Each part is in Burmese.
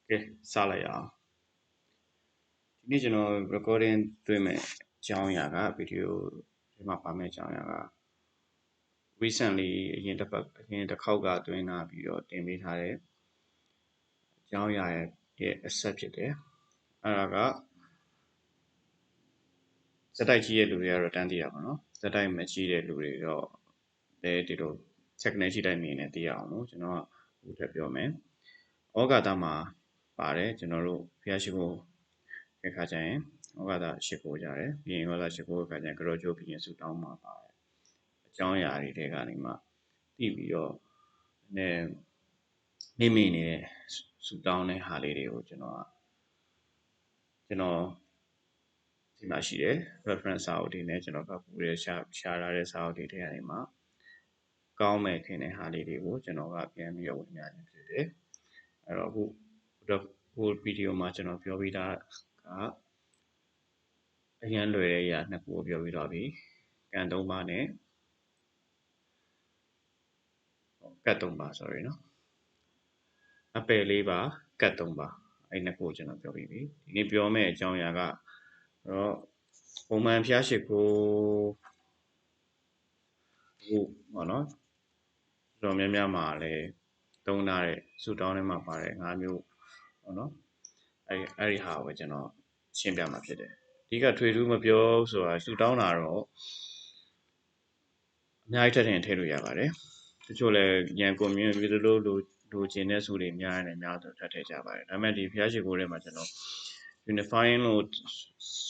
ကဲစလိုက်ရအောင်ဒီနေ့ကျွန်တော် recording တွေ့မဲ့အကြောင်းအရာက video ဒီမှာပါမဲ့အကြောင်းအရာက recently အရင်တစ်ခေါက်ကတွင်းလာပြီးတော့တင်ပေးထားတဲ့အကြောင်းအရာရဲ့ asset ဖြစ်တယ်အဲ့ဒါကစက်တိုက်ကြီးရဲ့လူတွေကတော့တန်းသိရပါတော့စက်တိုက်မကြီးတဲ့လူတွေတော့ဒီလို technique ကြီးတိုင်းမြင်နေသိရအောင်လို့ကျွန်တော်ကအခုထပ်ပြောမယ်ဩဃာတမှာပါတယ်ကျွန်တော်တို့ဖျားရှိဖို့ခါကျရင်ဩဃာတရှိခိုးကြတယ်ပြီးရင်ဩဃာတရှိခိုးခါကျရင်ကြောကျိုးပြီးရင်ဆူတောင်းမှာပါတယ်အကြောင်းအရာတွေထဲကနေမှပြီးပြီးတော့မိမိနေတဲ့ဆူတောင်းတဲ့ဟာလေးတွေကိုကျွန်တော်ဒီမှာရှိတယ် reference စာအုပ်တွေနဲ့ကျွန်တော်ကပူရဲရှာထားတဲ့စာအုပ်တွေထဲကနေမှကောင်းမဲ့ခင်တဲ့ဟာလေးတွေကိုကျွန်တော်ကပြန်ပြီးတော့ဝင်ပြခြင်းဖြစ်တယ်အဲ့တော့အခုဗီဒီယိုမှာကျွန်တော်ပြောပြီးသားကအရန်လွယ်တဲ့အရာနှစ်ခုကိုပြောပြီးတော့ပြီကန်3ပါနဲ့ကတ်3ပါ sorry နော်အပယ်4ပါကတ်3ပါအဲ့နှစ်ခုကိုကျွန်တော်ပြောပြီးပြီဒီနေ့ပြောမယ့်အကြောင်းအရာကတော့ပုံမှန်ဖျားရှိခိုးဟုတ်ပါနော်တော်များများမှာလည်းသုံးထားတဲ့ဆူတောင်းထဲမှာပါတယ်၅မျိုးပေါ့နော်အဲ့ဒီဟာကိုကျွန်တော်ရှင်းပြမှာဖြစ်တယ်အဓိကထွေထူးမပြောဆိုတာဆူတောင်းတာတော့အများကြီးထည့်လို့ရပါတယ်တချို့လည်းရန်ကုန်မြို့ပြည်သူတို့လိုချင်တဲ့ဆူတွေများနေများတော့ထည့်ကြပါတယ်ဒါပေမဲ့ဒီဖျားရှိခိုးထဲမှာကျွန်တော် unifying လို့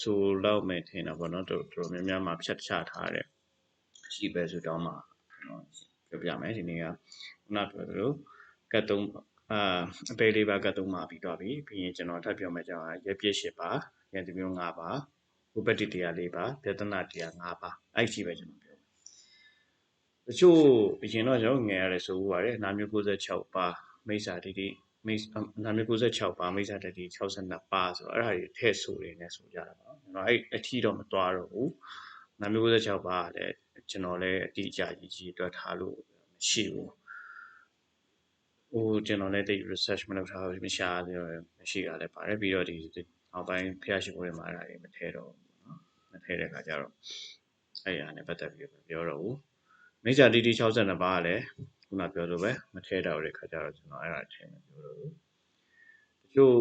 ဆိုလောက်မယ်ထင်တာပေါ့နော်တော်များများမှာဖြတ်ချထားတဲ့ရှိပဲဆူတောင်းမှာကျွန်တော်ပြောပြမယ်ဒီနေ့ကခုနပြောသလိုကတ်3အပေလေးပါကတ်3မှာပြီးသွားပြီပြီးရင်ကျွန်တော်ထပ်ပြောမယ်ကြောင်းရပြည့်8ပါရန်သူမျိုး5ပါဥပတိတရား4ပါပြဿနာတရား5ပါအဲ့ဒီပဲကျွန်တော်ပြောတချို့အရင်တော့ကျွန်တော်ငယ်ရတယ်ဆိုပါတယ်နာမျိုး96ပါမိစ္ဆာတိတိနာမျိုး96ပါမိစ္ဆာတိတိ62ပါဆိုတော့အဲ့ဒါတွေထည့်ဆိုနေနေဆိုကြတာပါကျွန်တော်အဲ့အထီးတော့မသွားတော့ဘူးနာမျိုး96ပါလည်းကျွန်တော်လည်းအတိအကျကြီးတွက်ထားလို့မရှိဘူးကျွန်တော်လည်းတိတ် research မလုပ်ထားဘူးမရှာသေးတော့မရှိတာလည်းပါတယ်ပြီးတော့ဒီနောက်ပိုင်းဖျက်ရှိဖို့တွေမှာအဲ့ဒါတွေမထည့်တော့ဘူးเนาะမထည့်တဲ့အခါကျတော့အဲ့ဒါနဲ့ပတ်သက်ပြီးပြောတော့ဘူးမိစ္ဆာတိတိ62ပါးလည်းခုနပြောလိုပဲမထည့်တော့တဲ့အခါကျတော့ကျွန်တော်အဲ့ဒါထည့်မပြောတော့ဘူးတချို့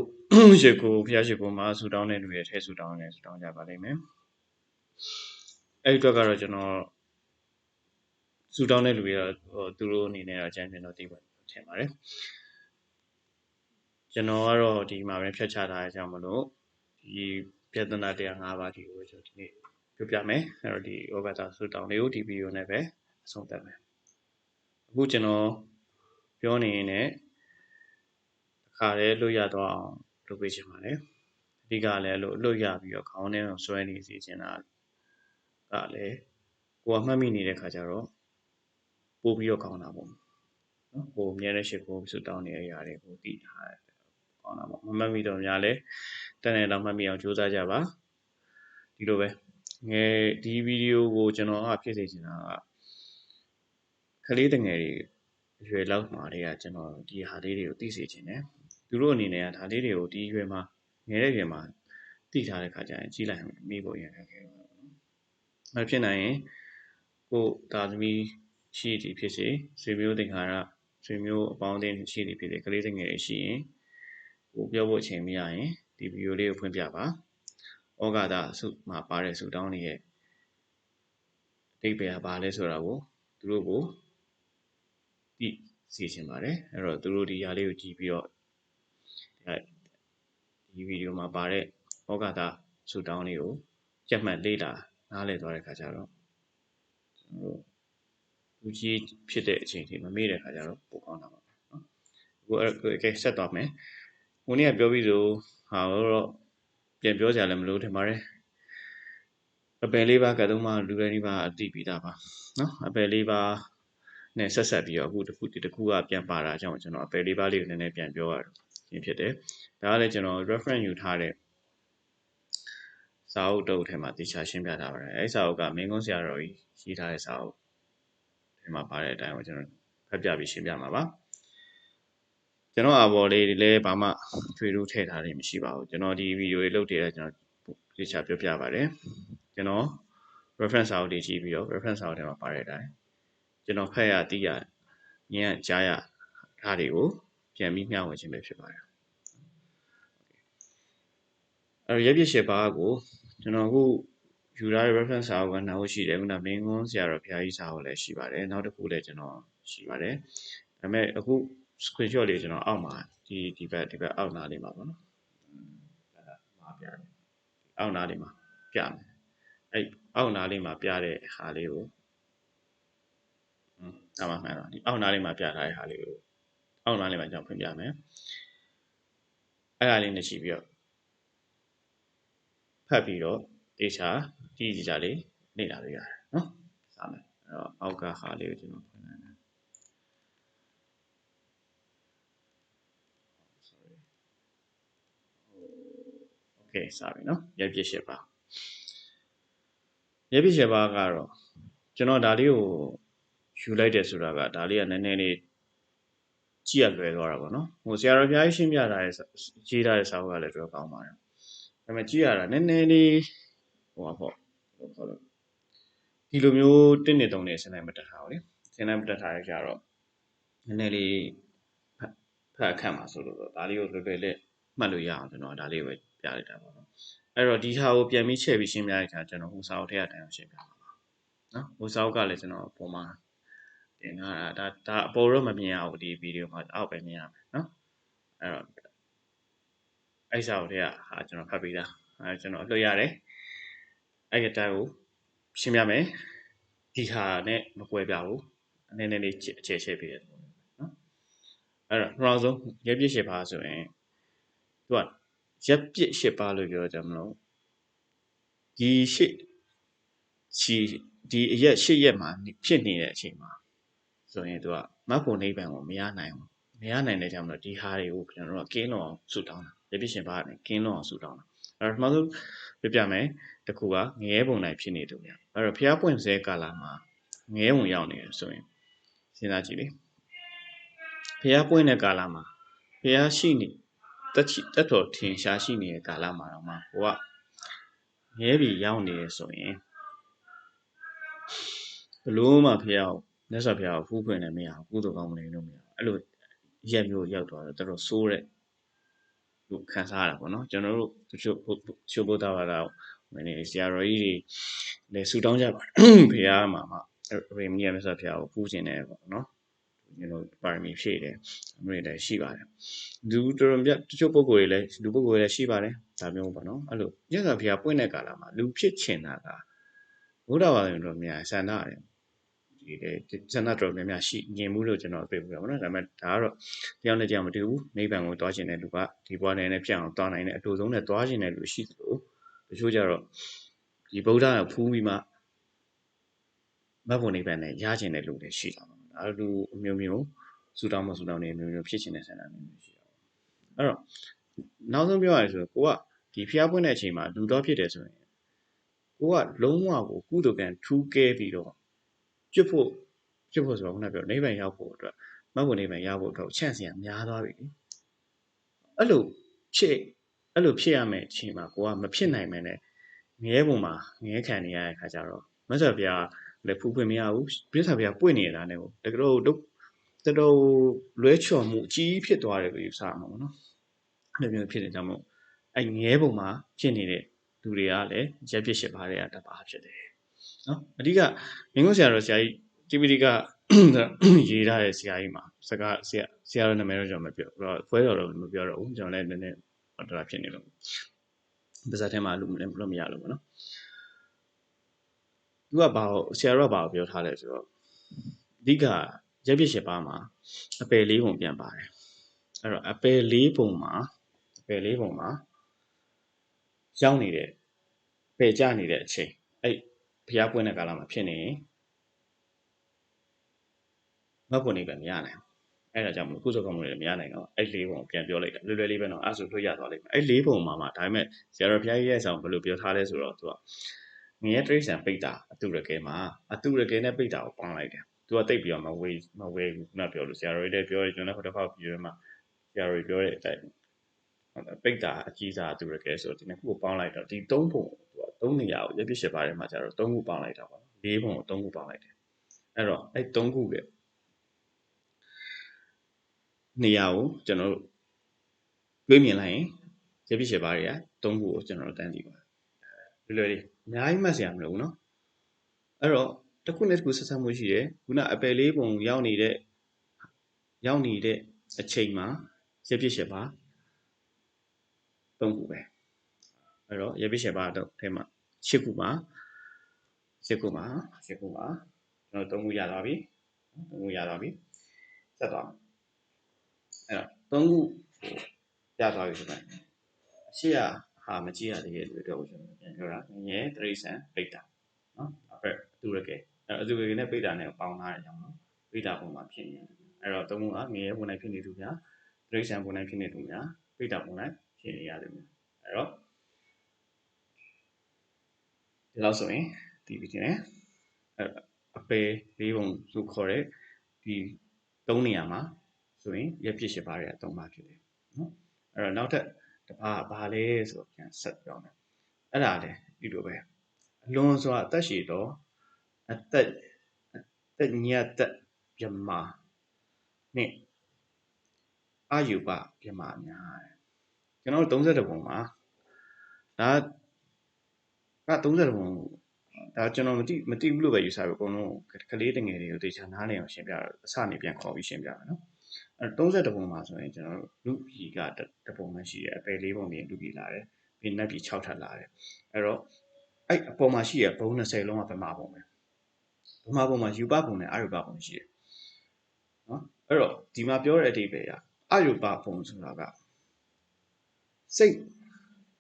ရှိခိုးဖျက်ရှိခိုးမှာဆူတောင်းတဲ့လူတွေထည့်ဆူတောင်းနေဆူတောင်းကြပါလိမ့်မယ်အဲ့ဒီတော့ကတော့ကျွန်တော်ဆူတောင်းတဲ့လူတွေတော့သူတို့အနေနဲ့တော့အကြံဉာဏ်တော့သိပါထင်ပါတယ်ကျွန်တော်ကတော့ဒီမှာပဲဖြတ်ချထားတဲ့အကြောင်းမလို့ဒီပြဿနာတရား5ပါးဒီကိုကျွန်တော်ဒီနေ့ပြောပြမယ်အဲ့တော့ဒီဩဃာတဆူတောင်းလေးကိုဒီဗီဒီယိုနဲ့ပဲအဆုံးသတ်မယ်အခုကျွန်တော်ပြောနေရင်လည်းအခါလေးလွတ်ရတော့အောင်လုပ်ပေးချင်ပါတယ်အဓိကလည်းလွတ်ရပြီးတော့ခေါင်းထဲကိုဆွဲနေစီချင်တာကလည်းကိုယ်မှတ်မိနေတဲ့ခါကျတော့ပို့ပြီးတော့ခေါင်းတာပေါ့နော်ကိုအများနဲ့ရှိကိုဆူတောင်းနေတဲ့အရာတွေကိုသိထားတယ်ကောင်းတာပေါ့မမှတ်မိတော့များလဲတန်းနေတော့မှတ်မိအောင်ကြိုးစားကြပါဒီလိုပဲငယ်ဒီဗီဒီယိုကိုကျွန်တော်ဖြစ်စေချင်တာကကလေးတငယ်တွေရွယ်လောက်မှာတည်းကကျွန်တော်ဒီဟာလေးတွေကိုသိစေချင်တယ်သူတို့အနေနဲ့ကဒါလေးတွေကိုဒီရွယ်မှာငယ်တဲ့ရွယ်မှာသိထားတဲ့ခါကျရင်ကြီးလိုက်မိဖို့ရခဲ့တယ်မဖြစ်နိုင်ရင်ကိုသားသမီးရှိသည်ဖြစ်စေဆွေမျိုးသင်္ခါရဆွေမျိုးအပေါင်းအသင်းရှိသည်ဖြစ်စေကလေးငယ်တွေရှိရင်ကိုပြောဖို့အချိန်မရရင်ဒီဗီဒီယိုလေးကိုဖွင့်ပြပါဩဃာတဆုမှာပါတဲ့ဆုတောင်းတွေရဲ့အဓိပ္ပာယ်ကဘာလဲဆိုတာကိုသူတို့ကိုသိစေချင်ပါတယ်အဲ့တော့သူတို့ဒီຢာလေးကိုကြည့်ပြီးတော့ဒီဗီဒီယိုမှာပါတဲ့ဩဃာတဆုတောင်းလေးကိုကြက်မှတ်လေ့လာနားလည်သွားတဲ့ခါကျတော့လူကြီးဖြစ်တဲ့အချိန်ထိမမေ့တဲ့ခါကျတော့ပိုကောင်းတာပါနော်အခုအဲ့ဆက်သွားမယ်ဟိုနေ့ကပြောပြီးဆိုဟာတော့ပြန်ပြောကြလည်းမလို့ထင်ပါတယ်အပယ်4ပါးကသုံးပါးလူတိုင်းပါအသိပြီးသားပါနော်အပယ်4ပါးနဲ့ဆက်ပြီးတော့အခုတစ်ခုကပြန်ပါတာကြောင့်ကျွန်တော်အပယ်4ပါးလေးကိုနည်းနည်းပြန်ပြောရခြင်းဖြစ်တယ်ဒါကလည်းကျွန်တော် reference ယူထားတဲ့စာအုပ်တုပ်ထဲမှာတခြားရှင်းပြထားပါတယ်အဲ့စာအုပ်ကမင်းကုန်းဆရာတော်ကြီးရေးထားတဲ့စာအုပ်ထဲမှာပါတဲ့အတိုင်းကိုကျွန်တော်ဖတ်ပြပြီးရှင်းပြမှာပါ ကျွန်တော်အဘော်လေးတွေလည်းဘာမှထွေထူးထည့်ထားတယ်မရှိပါဘူးကျွန်တော်ဒီဗီဒီယိုတွေလုပ်တည်တယ်ကျွန်တော်ဒီချာပြောပြပါတယ်ကျွန်တော် reference စာအုပ်တွေကြည့်ပြီးတော့ reference စာအုပ်ထဲမှာပါတဲ့အတိုင်းကျွန်တော်ဖတ်ရသိရညံ့ကြားရထားတွေကိုပြန်ပြီးမျှဝေခြင်းပဲဖြစ်ပါတယ်အဲ့တော့ရပ်ပြ10ပါးကိုကျွန်တော်အခုယူထားတဲ့ reference စာအုပ်ကနောက်ရှိတယ်ခုနမင်းကွန်းဆရာတော်ဘုရားကြီးစာအုပ်လည်းရှိပါတယ်နောက်တစ်ခုလည်းကျွန်တော်ရှိပါတယ်ဒါပေမဲ့အခု screenshot လေးကျွန်တော်အောက်မှာဒီဘက်အောက်နားလေးမှာပေါ့နော်မှာပြတယ်အောက်နားလေးမှာပြမယ်အဲ့အောက်နားလေးမှာပြတဲ့ဟာလေးကိုအမှန်တော့ဒီအောက်နားလေးမှာပြထားတဲ့ဟာလေးကိုအောက်နားလေးမှာကျွန်တော်ဖွင့်ပြမယ်အဲ့ဒါလေးနဲ့ရှိပြီးတော့ဖတ်ပြီးတော့တေချာကြည့်ကြလေးလေ့လာလို့ရတယ်နော်စမယ်အဲ့တော့အောက်ကဟာလေးကိုကျွန်တော်ဖွင့်လိုက်မယ်โอเคစပြီနော်ရပ်ပြ10ပါရပ်ပြ10ပါကတော့ကျွန်တော်ဒါလေးကိုယူလိုက်တယ်ဆိုတာကဒါလေးကနည်းနည်းလေးကြည့်ရလွယ်သွားတာပေါ့နော်ဟိုဆရာတော်ဘုရားကြီးရှင်းပြထားတဲ့ရေးထားတဲ့စာအုပ်ကလည်းတော်တော်ကောင်းပါတယ်ဒါပေမဲ့ကြည့်ရတာနည်းနည်းလေးဟိုပါပေါ့ဒီလိုမျိုး1နှစ်3နှစ်စနေမတက်ထားဘူးလေစနေမတက်ထားရကြတော့နည်းနည်းလေးဖတ်ခန့်ပါဆိုလို့ဒါလေးကိုလွယ်လွယ်လေးမှတ်လို့ရအောင်ကျွန်တော်ဒါလေးပဲပြလိုက်တာပေါ့နော်အဲ့တော့ဒီဟာကိုပြန်ပြီးချက်ပြီးရှင်းပြလိုက်တာကျွန်တော်ဟိုစာအုပ်ထဲအတိုင်းအောင်ရှင်းပြပါနော်ဟိုစာအုပ်ကလည်းကျွန်တော်ပုံမှာတင်ထားတာဒါအပေါ်တော့မမြင်ရဘူးဒီဗီဒီယိုမှာအောက်ပဲမြင်ရမယ်နော်အဲ့တော့အဲ့စာအုပ်ထဲကဟာကျွန်တော်ဖတ်ပြီးသားအဲ့ကျွန်တော်လွှတ်ရတယ်အဲ့ဒီတိုင်းကိုရှင်းပြမယ်ဒီဟာနဲ့မကွဲပြဘူးနည်းနည်းလေးအခြေချပေးရတယ်နော်အဲ့တော့နောက်ဆုံးရပ်ပြစ်10ပါးဆိုရင်သူကရပ်ပြစ်10ပါးလို့ပြောကြမလို့ဒီဒီအရက်10ရက်မှာဖြစ်နေတဲ့အချိန်မှာဆိုရင်သူကမတ်ဖို့နိဗ္ဗာန်ကိုမရနိုင်ဘူးမရနိုင်တဲ့ကြောင့်မလို့ဒီဟာတွေကိုကျွန်တော်တို့ကကင်းလွန်အောင်ဆုတောင်းတာရပ်ပြစ်10ပါးနဲ့ကင်းလွန်အောင်ဆုတောင်းတာအဲ့တော့နောက်ဆုံးပြမယ်တခုကငရဲပုံတိုင်းဖြစ်နေတယ်ဗျာအဲ့တော့ဖျားပွင့်စဲကာလမှာငရဲဝင်ရောက်နေတယ်ဆိုရင်စဉ်းစားကြည့်လေဖျားပွင့်တဲ့ကာလမှာဖျားရှိနေတက်တော်ထင်ရှားရှိနေတဲ့ကာလမှာတော့မှဟိုကငရဲပြီရောက်နေတယ်ဆိုရင်ဘလို့မှဖျားမြတ်စွာဘုရားကိုဖူးဖွင့်လည်းမရဘူးကုသိုလ်ကောင်းမနေလို့မရဘူးအဲ့လိုရက်မျိုးရောက်သွားတော့တော်တော်ဆိုးတဲ့လို့ခံစားရတာပေါ့နော်ကျွန်တော်တို့တချို့ဘုရားဘာသာဝင်နေဆရာတော်ကြီးတွေလည်းဆူတောင်းကြပါတယ်ဘုရားမှာမှရေမီးရမြတ်စွာဘုရားကိုဖူးခြင်းတယ်ပေါ့နော်ကျွန်တော်ပါရမီဖြည့်တယ်အမျိုးတွေလည်းရှိပါတယ်လူတော်မြတ်တချို့ပုဂ္ဂိုလ်တွေလည်းလူပုဂ္ဂိုလ်တွေလည်းရှိပါတယ်ဒါမျိုးပေါ့နော်အဲ့လိုမြတ်စွာဘုရားပွင့်တဲ့ကာလမှာလူဖြစ်ချင်တာကဘုရားဘာသာဝင်တော်များဆန္ဒတယ်ဒီဆန္ဒတော်များများရှိညင်မှုလို့ကျွန်တော်သိဘူးပေါ့နော်ဒါပေမဲ့ဒါကတော့တယောက်နဲ့တယောက်မတူဘူးနိဗ္ဗာန်ကိုသွားခြင်းတဲ့လူကဒီဘဝနဲ့လည်းပြအောင်သွားနိုင်တဲ့အတူဆုံးနဲ့သွားခြင်းတဲ့လူရှိသလိုတချို့ကြတော့ဒီဗုဒ္ဓကိုဖူးပြီးမှမတ်ဖို့နိဗ္ဗာန်နဲ့ရခြင်းတဲ့လူတွေရှိတာပေါ့ဒါလူအမျိုးမျိုးစူတောင်းမစူတောင်းနေအမျိုးမျိုးဖြစ်ခြင်းတဲ့ဆန္ဒမျိုးရှိတာအဲ့တော့နောက်ဆုံးပြောရရင်ဆိုကိုကဒီဖျားပွင့်တဲ့အချိန်မှာလူတော်ဖြစ်တယ်ဆိုရင်ကိုကလုံးဝကိုကုသိုလ်ကံထူးကဲပြီးတော့ကျွတ်ဖို့ဆိုတော့ခုနပြောနိဗ္ဗာန်ရောက်ဖို့အတွက်မတ်ဖို့နိဗ္ဗာန်ရဖို့အတွက်ချန့်စရာများသွားပြီအဲ့လိုဖြစ်ရမယ်အချိန်မှာကိုကမဖြစ်နိုင်မနဲ့ငရဲပုံမှာငရဲခံနေရတဲ့ခါကျတော့မတ်စွာဘုရားလည်းဖူးဖွင့်မရဘူးပြစ္ဆာဘုရားပွင့်နေတာနဲ့ကိုတကယ်တော့လွဲချော်မှုအကြီးဖြစ်သွားတယ်လို့ယူဆမှာပေါ့နော်အဲ့လိုမျိုးဖြစ်တဲ့ကြောင့်မို့အဲ့ငရဲပုံမှာဖြစ်နေတဲ့လူတွေကလည်းရက်ပြစ်10ပါးတွေကတပါးဖြစ်တယ်နော်အဓိကမင်းတို့ဆရာတော်ဆရာကြီးတိပိဋကရေးထားတဲ့ဆရာကြီးမှာစကားဆရာတော်နာမည်တော့ကျွန်တော်မပြောတော့ဖွဲတော်တော့မပြောတော့ဘူးကျွန်တော်လည်းနည်းနည်းတော်ဖြစ်နေလို့ပါဇက်ထဲမှာလို့မရလို့ပေါ့နော်သူကဘာဆရာတော်ကဘာပြောထားလဲဆိုတော့အဓိကရက်ပြစ်10ပါးမှာအပယ်4ပုံပြန်ပါတယ်အဲ့တော့အပယ်4ပုံမှာရောက်နေတဲ့ပယ်ကြနေတဲ့အချိန်အဲ့ဘုရားပွင့်တဲ့ကာလမှာဖြစ်နေရင်မတ်ဖို့နေပဲမရနိုင်ဘူးအဲ့ဒါကြောင့်မလို့ကုသိုလ်ကောင်းမှုတွေမရနိုင်တော့အဲ့4ပုံပြန်ပြောလိုက်တာလွယ်လွယ်လေးပဲတော့အဲ့ဆိုလွှတ်ရသွားလိမ့်မယ်အဲ့4ပုံမှာဒါပေမဲ့ဆရာတော်ဘုရားကြီးရဲ့ဆောင်ဘယ်လိုပြောထားလဲဆိုတော့သူကငရဲတိရစ္ဆာန်ပိတ်တာအတုရကဲမှာအတုရကဲနဲ့ပိတ်တာကိုပေါင်းလိုက်တယ်သူကတိတ်ပြီးတော့မဝေးဘူးခုနပြောလို့ဆရာတော်ကြီးလည်းပြောတယ်ကျွန်တော်လည်းတစ်ခါပြောမှာ ရာတွေပြောတဲ့အတိုင်းပိတ်တာအကြီးစားသူရကဲဆိုတော့ဒီနှစ်ခုကိုပေါင်းလိုက်တော့ဒီ3ပုံသူက3နေရာကိုရပြစ်8ပါတယ်မှာကျတော့3ခုပေါင်းလိုက်တာပေါ့4ပုံကို3ခုပေါင်းလိုက်တယ်အဲ့တော့အဲ့3ခုကနေရာကိုကျွန်တော်တို့တွေးမြင်လိုက်ရင်ရပြစ်8ပါးတွေက3ခုကိုကျွန်တော်တို့တန်းစီပါလွယ်လွယ်လေးအများကြီးမှတ်စရာမလိုဘူးเนาะအဲ့တော့တစ်ခုနဲ့တစ်ခုဆက်ဆက်မှုရှိတယ်ခုနအပယ်လေးပုံရောက်နေတဲ့အချိန်မှာရပြစ်8ပါး3ခုပဲအဲ့တော့ရပြစ်8ပါးတော့ထဲမှာ8ခုမှာကျွန်တော်3ခုရသွားပြီဆက်သွားအဲ့တော့3ခုရသွားပြီဆိုတော့အရှိရဟာမကြည့်ရသေးတဲ့အတွက်ကိုကျွန်တော်ပြန်ပြောတာငယ်တရိษံပိတ်တာနော်အဲ့သူရကဲအဲ့သူရကဲနဲ့ပိတ်တာနဲ့ပေါင်းထားတယ်ကြောင့်နော်ပိတ်တာပုံမှာဖြစ်နေတယ်အဲ့တော့3ခုကငယ်ပုံ၌ဖြစ်နေသူများတရိษံပုံ၌ဖြစ်နေသူများပိတ်တာပုံ၌ဖြစ်နေရတယ်အဲ့တော့ဒီလောက်ဆိုရင်ဒီပြီးတင်အပယ်၄ပုံလို့ခေါ်တဲ့ဒီ3နေရာမှာဆိုရင်ရပြစ်8ပါးတွေက3ပါးဖြစ်တယ်နော်အဲ့တော့နောက်ထပ်တစ်ပါးဘာလဲဆိုတော့ပြန်ဆက်ပြောင်းတယ်အဲ့ဒါလေဒီလိုပဲအလွန်စွာအသက်ရှည်တော့အသက်ညတ်သက်ပြမာနဲ့အာယုပပြမာများကျွန်တော်တို့32ပုံမှာဒါက32ပုံဒါကျွန်တော်မသိဘူးလို့ပဲယူဆပြီးအကုန်လုံးကလေးတငယ်တွေကိုတေချာနားလည်အောင်ရှင်းပြတော့အစနေပြန်ခေါ်ပြီးရှင်းပြမယ်နော်အဲ32ပုံမှာဆိုရင်ကျွန်တော်တို့လူပြည်ကတပုံမှရှိတယ်အပယ်4ပုံပြင်လူပြည်လာတယ်ပြီးနက်ပြည်6ထပ်လာတယ်အဲ့တော့အဲ့အပေါ်မှာရှိရဘုံ20လုံးကဗမာပုံပဲဗမာပုံမှာယူပပုံနဲ့အာရုပပုံရှိတယ်နော်အဲ့တော့ဒီမှာပြောတဲ့အဓိပ္ပာယ်ကအာရုပပုံဆိုတာကစိတ်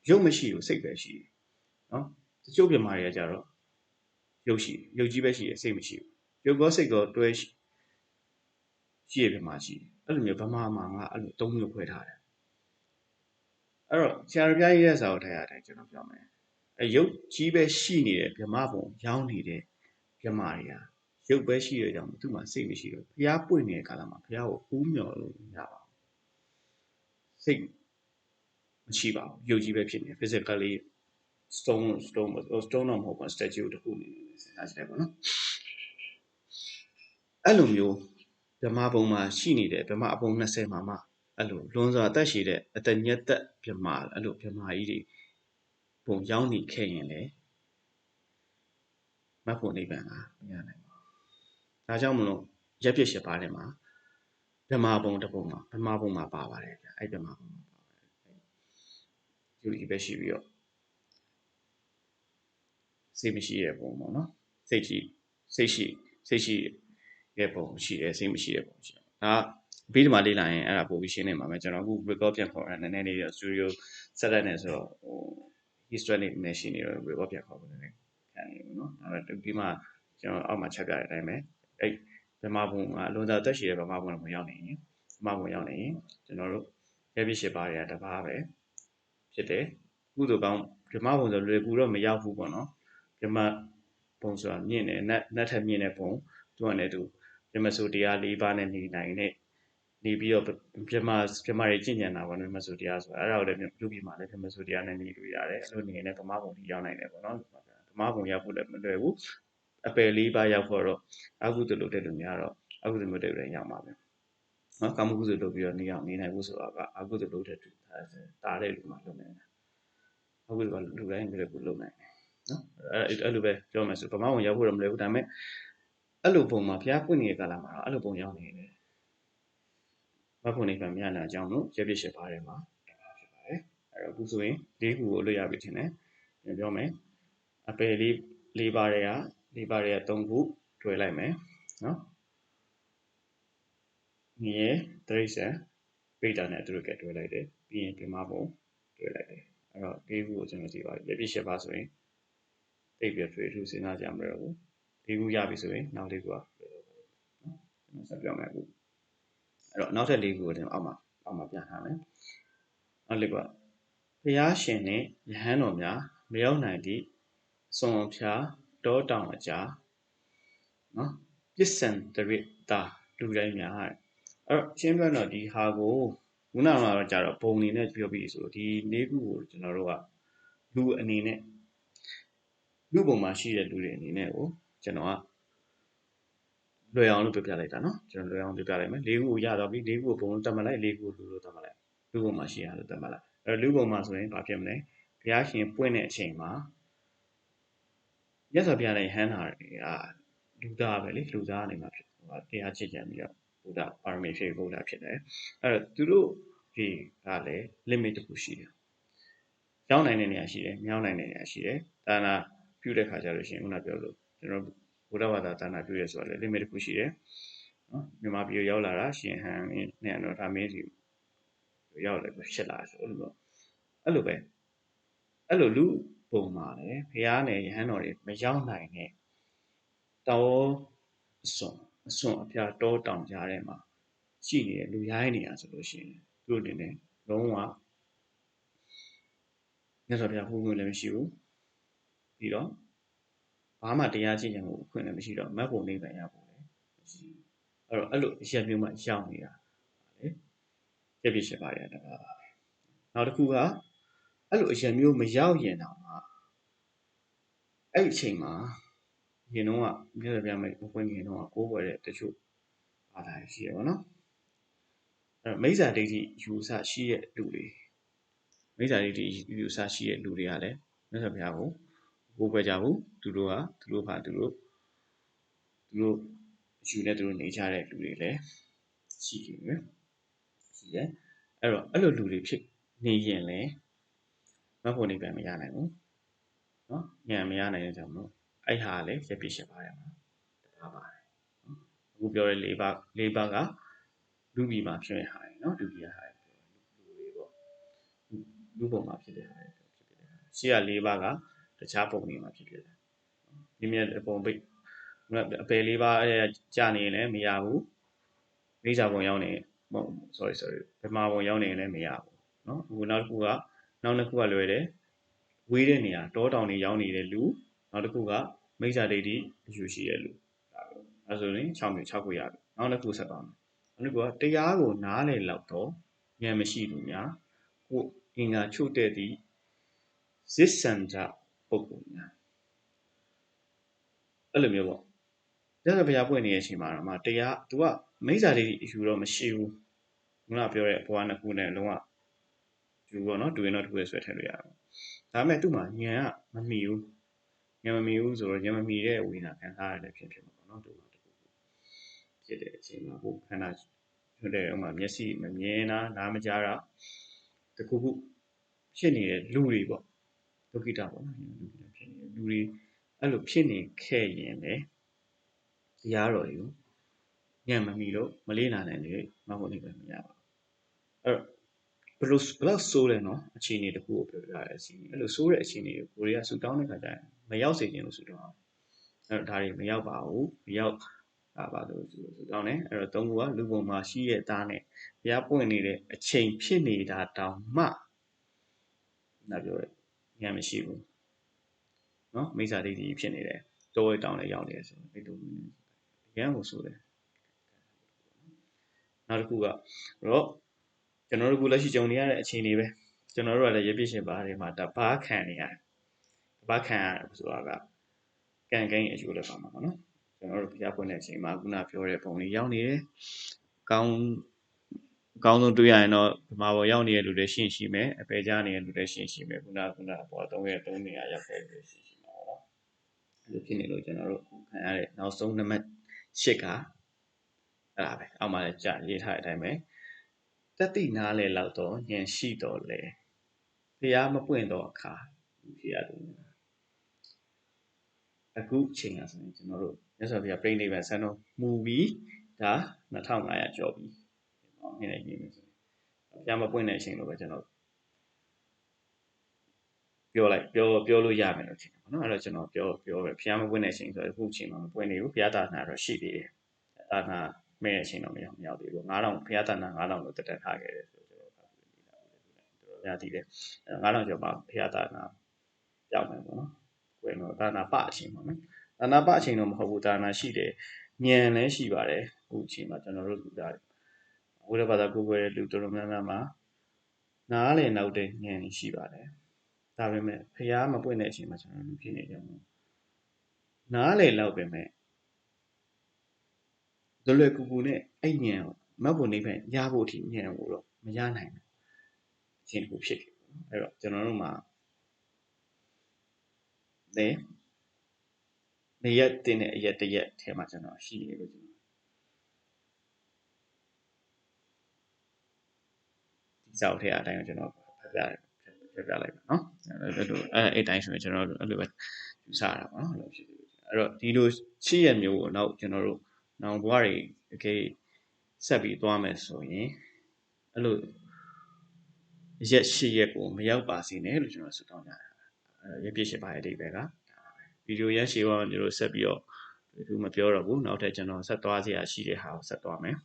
ရုပ်မရှိဘူးစိတ်ပဲရှိတယ်နော်တချို့ပြမာတွေကကြတော့ရုပ်ကြီးပဲရှိတယ်စိတ်မရှိဘူးရုပ်ကောစိတ်ကောတွဲရှိရပြမာရှိတယ်အဲ့လိုမျိုးဗမာမှာငါအဲ့လို3မျိုးခွဲထားတယ်အဲ့တော့ဆရာတော်ပြရဲ့စာအုပ်ထဲရတယ်ကျွန်တော်ပြောမယ်အဲရုပ်ကြီးပဲရှိနေတဲ့ဗမာပုံရောင်းနေတဲ့ဗမာတွေကရုပ်ပဲရှိရကြောင်းသူ့မှာစိတ်မရှိတော့ဘုရားပွင့်နေတဲ့ကာလမှာဘုရားကိုကူးမြော်လို့မရပါဘူးစိတ်မရှိပါဘူးရုပ်ကြီးပဲဖြစ်နေ physically stone တော့မဟုတ်ပါ statue တခုနေစဉ်းစားကြည့်လိုက်ပါနော်အဲ့လိုမျိုးဗမာပုံမှာရှိနေတဲ့ဗမာအပုံ20မှာမှအဲ့လိုလွန်စွာအသက်ရှည်တဲ့အသက်ညက်သက်ဗမာအဲ့လိုဗမာကြီးတွေပုံရောက်နေခဲ့ရင်လေမတ်ဖို့နိဗ္ဗာန်ကမရနိုင်ပါဘူးဒါကြောင့်မလို့ရက်ပြည့်8ပါးထဲမှာဗမာပုံတစ်ပုံမှာဗမာပုံမှာပါပါတယ်ဗျအဲ့ဗမာပုံမှာပါပါတယ်ယူလီပဲရှိပြီးတော့စိတ်မရှိတဲ့ပုံပေါ့နော်စိတ်ရှိတဲ့ပုံရှိတယ်စိတ်မရှိတဲ့ပုံရှိတယ်ဒါပြီးဒီမှာလေ့လာရင်အဲ့ဒါပို့ပြီးရှင်းနေမှာပဲကျွန်တော်အခု record ပြန်ခေါ်ရနည်းနည်းလေး studio setup နဲ့ဆိုတော့ဟို history နဲ့ရှိနေတော့ record ပြန်ခေါ်ဖို့နည်းနည်းခံနေဘူးเนาะအဲ့တော့ဒီမှာကျွန်တော်အောက်မှာချက်ပြတဲ့အတိုင်းပဲအဲ့ဗမာပုံကအလွန်သာတက်ရှိတဲ့ဗမာပုံကိုရောက်နေရင်ဗမာပုံရောက်နေရင်ကျွန်တော်တို့ရပြည့်8ပါးတွေကတစ်ပါးပဲဖြစ်တယ်ကုသိုလ်ကောင်းဗမာပုံဆိုလွယ်ကူတော့မရောက်ဘူးပေါ့နော်ဗမာပုံဆိုတာမြင့်တယ်နတ်ထက်မြင့်တဲ့ပုံသူကလည်းသူဗမာဆိုတရား၄ပါးနဲ့နေနိုင်တဲ့နေပြီးတော့ဗမာတွေကျင့်ကြံတာပေါ့နော်ဗမာဆိုတရားဆိုတာအဲ့ဒါကိုလည်းပြုပြီးမှလည်းဗမာဆိုတရားနဲ့နေလို့ရတယ်အဲ့လိုနေရင်လည်းဗမာပုံကြီးရောက်နိုင်တယ်ပေါ့နော်ဗမာပုံရောက်ဖို့လည်းမလွယ်ဘူးအပယ်၄ပါးရောက်ဖို့တော့အကုသိုလ်လုပ်တဲ့လူများတော့အကုသိုလ်မျိုးတွေရောက်မှာပဲနော်ကာမကုသိုလ်လုပ်ပြီးတော့နေနိုင်ဖို့ဆိုတာကအကုသိုလ်လုပ်တဲ့တားတဲ့လူမှလုပ်နိုင်တယ်အကုသိုလ်ကလူတိုင်းမျိုးတွေလုပ်နိုင်တယ်နော်အဲ့လိုပဲပြောမယ်ဆိုဗမာပုံရောက်ဖို့တော့မလွယ်ဘူးဒါပေမဲ့အဲ့လိုပုံမှာဘုရားပွင့်နေတဲ့ကာလမှာတော့အဲ့လိုပုံရောက်နေတယ်မဖို့နိဗ္ဗာန်မြတ်နာကြောင်းလို့ရပြည့်8ပါးထဲမှာဖြစ်ပါတယ်အဲ့တော့အခုဆိုရင်၄ခုကိုလွတ်ရပြီထင်တယ်ပြန်ပြောမယ်အပယ်၄ပါးတွေက3ခုတွဲလိုက်မယ်နော်ငရေတရိษံပိဋ္ဌာနဲ့အတူတူကတွဲလိုက်တယ်ပြီးရင်ဗမာပုံတွဲလိုက်တယ်အဲ့တော့၄ခုကိုကျွန်တော်ကြည့်ပါရပြည့်8ပါးဆိုရင်တိတ်ပြထွေထူးစဉ်းစားကြမလို့၄ခုရပြီဆိုရင်နောက်၄ခုကနော်ကျွန်တော်ဆက်ပြောမယ်အခုအဲ့တော့နောက်ထပ်၄ခုကိုကျွန်တော်အောက်မှာပြန်ထားမယ်နောက်၄ခုကဘုရားရှင်နဲ့ယဟန်တော်များမရောက်နိုင်သည့်စွန်ဖြာတောတောင်အကြားနော်ပစ္စံတရစ်တာလူတိုင်းများအဲ့တော့ရှင်းပြတော့ဒီဟာကို ခုနကတော့ကြာတော့ဘုံအနေနဲ့ပြောပြီးဆိုဒီ၄ခုကိုကျွန်တော်တို့ကလူအနေနဲ့လူပုံမှာရှိတဲ့လူတွေအနေနဲ့ကိုကျွန်တော်ကလွယ်အောင်လို့ပြောပြလိုက်တာနော်ကျွန်တော်လွယ်အောင်ပြောပြလိုက်မယ်၄ခုကိုရတော့ပြီ၄ခုကိုဘုံလို့သတ်မှတ်လိုက်၄ခုကိုလူလို့သတ်မှတ်လိုက်လူပုံမှာရှိရလို့သတ်မှတ်လိုက်လူပုံမှာဆိုရင်ဘာဖြစ်မလဲဘုရားရှင်ပွင့်တဲ့အချိန်မှာမြတ်စွာဘုရားနဲ့ဟန်းတာတွေကလူသားပဲလေလူသားအနေမှာဖြစ်တရားချစ်ကြံပြီးတော့ဘုရားပါရမီဖြည့်ဘုရားဖြစ်တယ်အဲ့တော့သူတို့ဒီကလည်း limit တစ်ခုရှိတယ်ကြောင်းနိုင်တဲ့နေရာရှိတယ်မြောင်းနိုင်တဲ့နေရာရှိတယ်ဒါနာပြုတဲ့ခါကျလို့ရှိရင်ခုနပြောလို့ကျွန်တော်ဘုရားဘာသာဒါနာပြုရဆိုတော့လည်း limit တစ်ခုရှိတယ်နော်မြန်မာပြည်ရောက်လာတာရှင်ဟန်နဲ့တော့ဒါမင်းစီရောက်လည်းဖြစ်လာဆိုလို့အဲ့လိုပဲအဲ့လိုလူပုံမှာလည်းဘုရားနဲ့ယဟန်တော်တွေမရောက်နိုင်တဲ့တောအစွန်အဖျားတောတောင်ကြားထဲမှာရှိနေတဲ့လူရိုင်းနေရဆိုလို့ရှိရင်သူတို့အနေနဲ့လုံးဝမြတ်စွာဘုရားဟူဝင်လည်းမရှိဘူးပြီးတော့ဘာမှတရားကျင့်ကြံမှုအခွင့်လည်းမရှိတော့မတ်ဖို့နိဗ္ဗာန်ရဖို့လည်းမရှိဘူးအဲ့တော့အဲ့လိုအရက်မျိုးမှရောက်နေတာလေပြည့်ဖြစ်ပါတယ်တကားနောက်တစ်ခုကအဲ့လိုအရက်မျိုးမရောက်ရင်တော့အဲ့ဒီအချိန်မှာရင်တော့မြတ်စွာဘုရားမပွင့်ခင်တော့ကိုးကွယ်တဲ့တချို့ဘာသာရှိရပါတော့အဲ့မိစ္ဆာဒိဋ္ဌိယူဆရှိတဲ့လူတွေမိစ္ဆာဒိဋ္ဌိယူဆရှိတဲ့လူတွေကလည်းမြတ်စွာဘုရားကိုကိုးကွယ်ကြဘူးသူတို့ကသူတို့ယူနေသူတို့နေကြတဲ့လူတွေလည်းရှိတယ်ရှိတယ်အဲ့တော့အဲ့လိုလူတွေဖြစ်နေရင်လည်းမဖို့နိဗ္ဗာန်မရနိုင်ဘူးနော်ဉာဏ်မရနိုင်တဲ့ကြောင့်မို့အဲ့ဟာလည်းရပြည့်ရှင်းပါတယ်မှာတပါးပါတယ်အခုပြောတဲ့၄ပါးကလူပြည်မှာဖြစ်ရဟာတယ်နော်လူပြည်ဟာလူတွေပေါ့လူပုံမှာဖြစ်တဲ့ဟာဖြစ်ဖြစ်တယ်ရှေ့က၄ပါးကတခြားပုံတွေမှာဖြစ်ဖြစ်တယ်ဒီမြတ်ပုံပိတ်အပယ်၄ပါးကြာနေရင်လည်းမရဘူးမိစ္ဆာပုံရောက်နေsorry ဗမာပုံရောက်နေရင်လည်းမရဘူးเนาะအခုနောက်တစ်ခုကလွယ်တယ်ဝေးတဲ့နေရာတောတောင်တွေရောက်နေတဲ့လူနောက်တစ်ခုကမိစ္ဆာဒိဋ္ဌိအယူရှိတဲ့လူအဲဆိုရင်6မျိုး6ခုရပြီနောက်တစ်ခုဆက်ပါမယ်နောက်တစ်ခုကတရားကိုနားလည်လောက်တော့ဉာဏ်မရှိသူများကိုအင်္ဂါချို့တဲ့သည့်ဇစ်စံကြပုဂ္ဂိုလ်များအဲ့လိုမျိုးပေါ့မြတ်စွာဘုရားပွင့်နေတဲ့အချိန်မှာတော့တရား तू ကမိစ္ဆာဒိဋ္ဌိအယူတော့မရှိဘူးခုနပြောတဲ့ဘဝနှစ်ခုနဲ့လုံးဝယူပေါ့နော်တူရင်တော့တူရဆွဲထည့်လို့ရတယ်ဒါပေမဲ့သူ့မှာဉာဏ်ကမမီဘူးဉာဏ်မမီဘူးဆိုတော့ဉာဏ်မမီတဲ့ဝိညာဉ်ခံစားရတဲ့ဖြစ်မှာပေါ့နော်သူ့မှာတခုဖြစ်တဲ့အချိန်မှာကိုခန္ဓာဖြစ်တဲ့ဥမာမျက်စိမမြင်တာနားမကြားတာတခုခုဖြစ်နေတဲ့လူတွေပေါ့ဒုက္ခိတပေါ့နော်ဖြစ်နေတဲ့လူတွေအဲ့လိုဖြစ်နေခဲ့ရင်လေတရားတော်တွေကိုဉာဏ်မမီလို့မလေးလာနိုင်လေမဟုတ်နေပဲမရပါဘူးအဲ့တော့ဘလို့ဆိုးတယ်နော်အခြေအနေတခုကိုပြောပြရစီအဲ့လိုဆိုးတဲ့အခြေအနေကိုကိုရီးယားဆူတောင်းတဲ့ခါကျရင်မရောက်စေခြင်းလို့ဆူတောင်းအဲ့တော့ဒါတွေမရောက်ပါဘူးမရောက်ပါလို့ဆူတောင်းတယ်အဲ့တော့သုံးခုကလူပုံမှာရှိတဲ့သားနဲ့ဘုရားပွင့်နေတဲ့အချိန်ဖြစ်နေတာတောင်မှနောက်ပြောဉာဏ်မရှိဘူးနော်မိစ္ဆာဒိဋ္ဌိဖြစ်နေတယ်တောဝဲတောင်းလည်းရောက်နေတယ်ဆိုအဲ့လိုဉာဏ်ကိုဆိုတယ်နောက်တစ်ခုကတော့ကျွန်တော်တို့ကလက်ရှိကြုံနေရတဲ့အခြေအနေပဲကျွန်တော်တို့ကလည်းရပြည့်ရှင်ပါတယ်မှာတပါးခံနေရတယ်တပါးခံရဆိုတာကကံကိန်းအကျိုးလည်းပါမှာပေါ့နော်ကျွန်တော်တို့ဘုရားပွင့်တဲ့အချိန်မှာခုနပြောတဲ့ပုံလေးရောက်နေတယ်ကောင်းဆုံးတွေ့ရရင်တော့ဗမာပေါ်ရောက်နေတဲ့လူတွေရှိမယ်အပေကြားနေတဲ့လူတွေရှိမယ်ခုနပေါ်3နေရာရောက်တဲ့လူတွေရှိမှာပေါ့နော်အဲ့လိုဖြစ်နေလို့ကျွန်တော်တို့ခံရတဲ့နောက်ဆုံးနံပါတ်8ကအဲ့ဒါပဲအောက်မှာလည်းကြာရေးထားတဲ့အတိုင်းပဲတတိနားလေလောက်တော့ဉာဏ်ရှိတော့လေတရားမပွင့်တော့အခါဖြစ်ရတယ်အခုချိန်ကဆိုရင်ကျွန်တော်တို့မြတ်စွာဘုရားပြိဋိဘံဆန်းတော်မူပြီးဒါ2500ကျော်ပြီ။နည်းနည်းကြီးမယ်ဆိုရင်ဘုရားမပွင့်တဲ့အချိန်လို့ပဲကျွန်တော်ပြောလို့ရမယ်လို့ထင်တယ်ပေါ့နော်။အဲ့တော့ကျွန်တော်ပြောပဲဘုရားမပွင့်တဲ့အချိန်ဆိုတော့အခုချိန်မှာမပွင့်နေဘူး။ဘုရားသာသနာတော့ရှိသေးတယ်။သာသနာမဲ့တဲ့အချိန်တော့မရောက်သေးဘူး။9000ဘုရားသာသနာ9000လို့တက်ထားခဲ့တယ်ဆိုတော့ကျွန်တော်ဘုရားတည်တယ်။9000ကျော်ပါဘုရားသာသနာကြောက်မယ်ပေါ့နော်။ကွယ်တော့သာသနာပအချိန်ပေါ့နော်။သာသနာပအချိန်တော့မဟုတ်ဘူးသာသနာရှိတယ်ဉာဏ်လည်းရှိပါတယ်အခုအချိန်မှာကျွန်တော်တို့လူသား ဘုရားဘာသာကိုယ်ွယ်တဲ့လူတော်တော်များများမှာနားလေနောက်တဲ့ဉာဏ်ရှိပါတယ်ဒါပေမဲ့ဖျားမပွင့်တဲ့အချိန်မှာကျွန်တော်တို့ဖြစ်နေကြတယ်နားလေလောက်ပဲမဲ့လွယ်ကူကူနဲ့အဲ့ဉာဏ်ကိုမတ်ဖို့နေပဲရဖို့အထိဉာဏ်ကိုတော့မရနိုင်ဘူးအချင်းကိုဖြစ်တယ်အဲ့တော့ကျွန်တော်တို့မှာနေရက်တင်တဲ့အရက်တရက်ထဲမှာကျွန်တော်ရှိနေလို့ဒီစာအုပ်ထဲအတိုင်းကိုကျွန်တော်ဖတ်ပြလိုက်ပါနော်အဲ့လိုအဲ့တိုင်းဆိုရင်ကျွန်တော်တို့အဲ့လိုပဲယူဆတာပါနော်အဲ့လိုဖြစ်တယ်အဲ့တော့ဒီလိုချစ်ရမျိုးကိုနောက်ကျွန်တော်တို့နောင်ဘဝတွေတကယ်ဆက်ပြီးသွားမယ်ဆိုရင်အဲ့လိုရက်8ရက်ကိုမရောက်ပါစေနဲ့လို့ကျွန်တော်ဆုတောင်းကြတာရက်ပြည့်8ပါးရဲ့အဓိပ္ပာယ်ကဗီဒီယိုရက်ရှည်ပါကျွန်တော်ဆက်ပြီးတော့သူမပြောတော့ဘူးနောက်ထပ်ကျွန်တော်ဆက်သွားစရာရှိတဲ့ဟာကိုဆက်သွားမယ်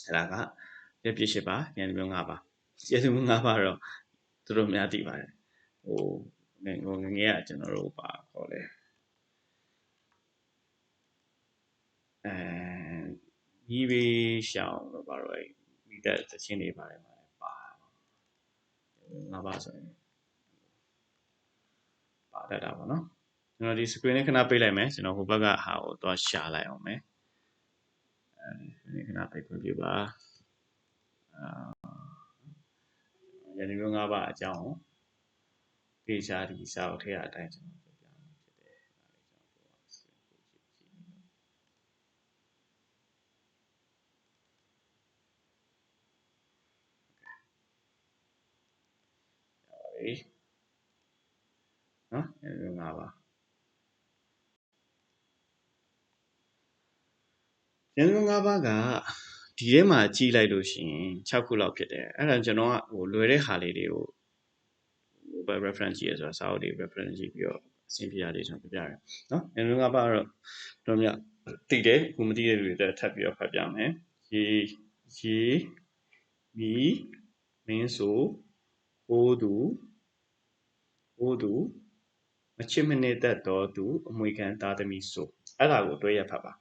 အဲ့ဒါကရက်ပြည့်8ပါးဉာဏ်မျိုး5ပါးကျေးဇူး5ပါးတော့သူတို့များသိပါတယ်ဟိုငငယ်ကကျွန်တော်တို့ပါခေါ်လဲညီဘေးရှောင်းတော့ပါတော့မိတဲ့သချင်းတွေပါတယ်ပါ5ပါးဆိုရင်ပါတတ်တာပေါ့နော်ကျွန်တော်ဒီ screen လေးခဏပိတ်လိုက်မယ်ကျွန်တော်ဟိုဘက်ကဟာကိုသွားရှာလိုက်အောင်မယ်ခဏပိတ်ခွင့်ပြုပါယနေ့မျိုး5ပါးအကြောင်းပေချာဒီစာအုပ်ထဲအတိုင်းကျွန်တော်ပြပြမှာဖြစ်တယ်နော်ယနေ့မျိုး5ပါးယနေ့မျိုး5ပါးကဒီထဲမှာကြည့်လိုက်လို့ရှိရင်6ခုလောက်ဖြစ်တယ်အဲ့ဒါကျွန်တော်ကဟိုလွယ်တဲ့ဟာလေးတွေကိုဟို reference ကြည့်ရဆိုတော့စာအုပ်တွေ reference ကြည့်ပြီးတော့အဆင်ပြေရတယ်ကျွန်တော်ပြပြရတယ်နော်ယနေ့မျိုး5ပါးတော့တို့မြသိတယ်ခုမသိတဲ့လူတွေတက်ထပ်ပြီးတော့ဖတ်ပြမယ်ရေမီမင်းဆိုဟိုးသူမချစ်မနစ်သက်တော်သူအမွေခံသားသမီးဆိုအဲ့ဒါကိုတွဲရဖတ်ပါ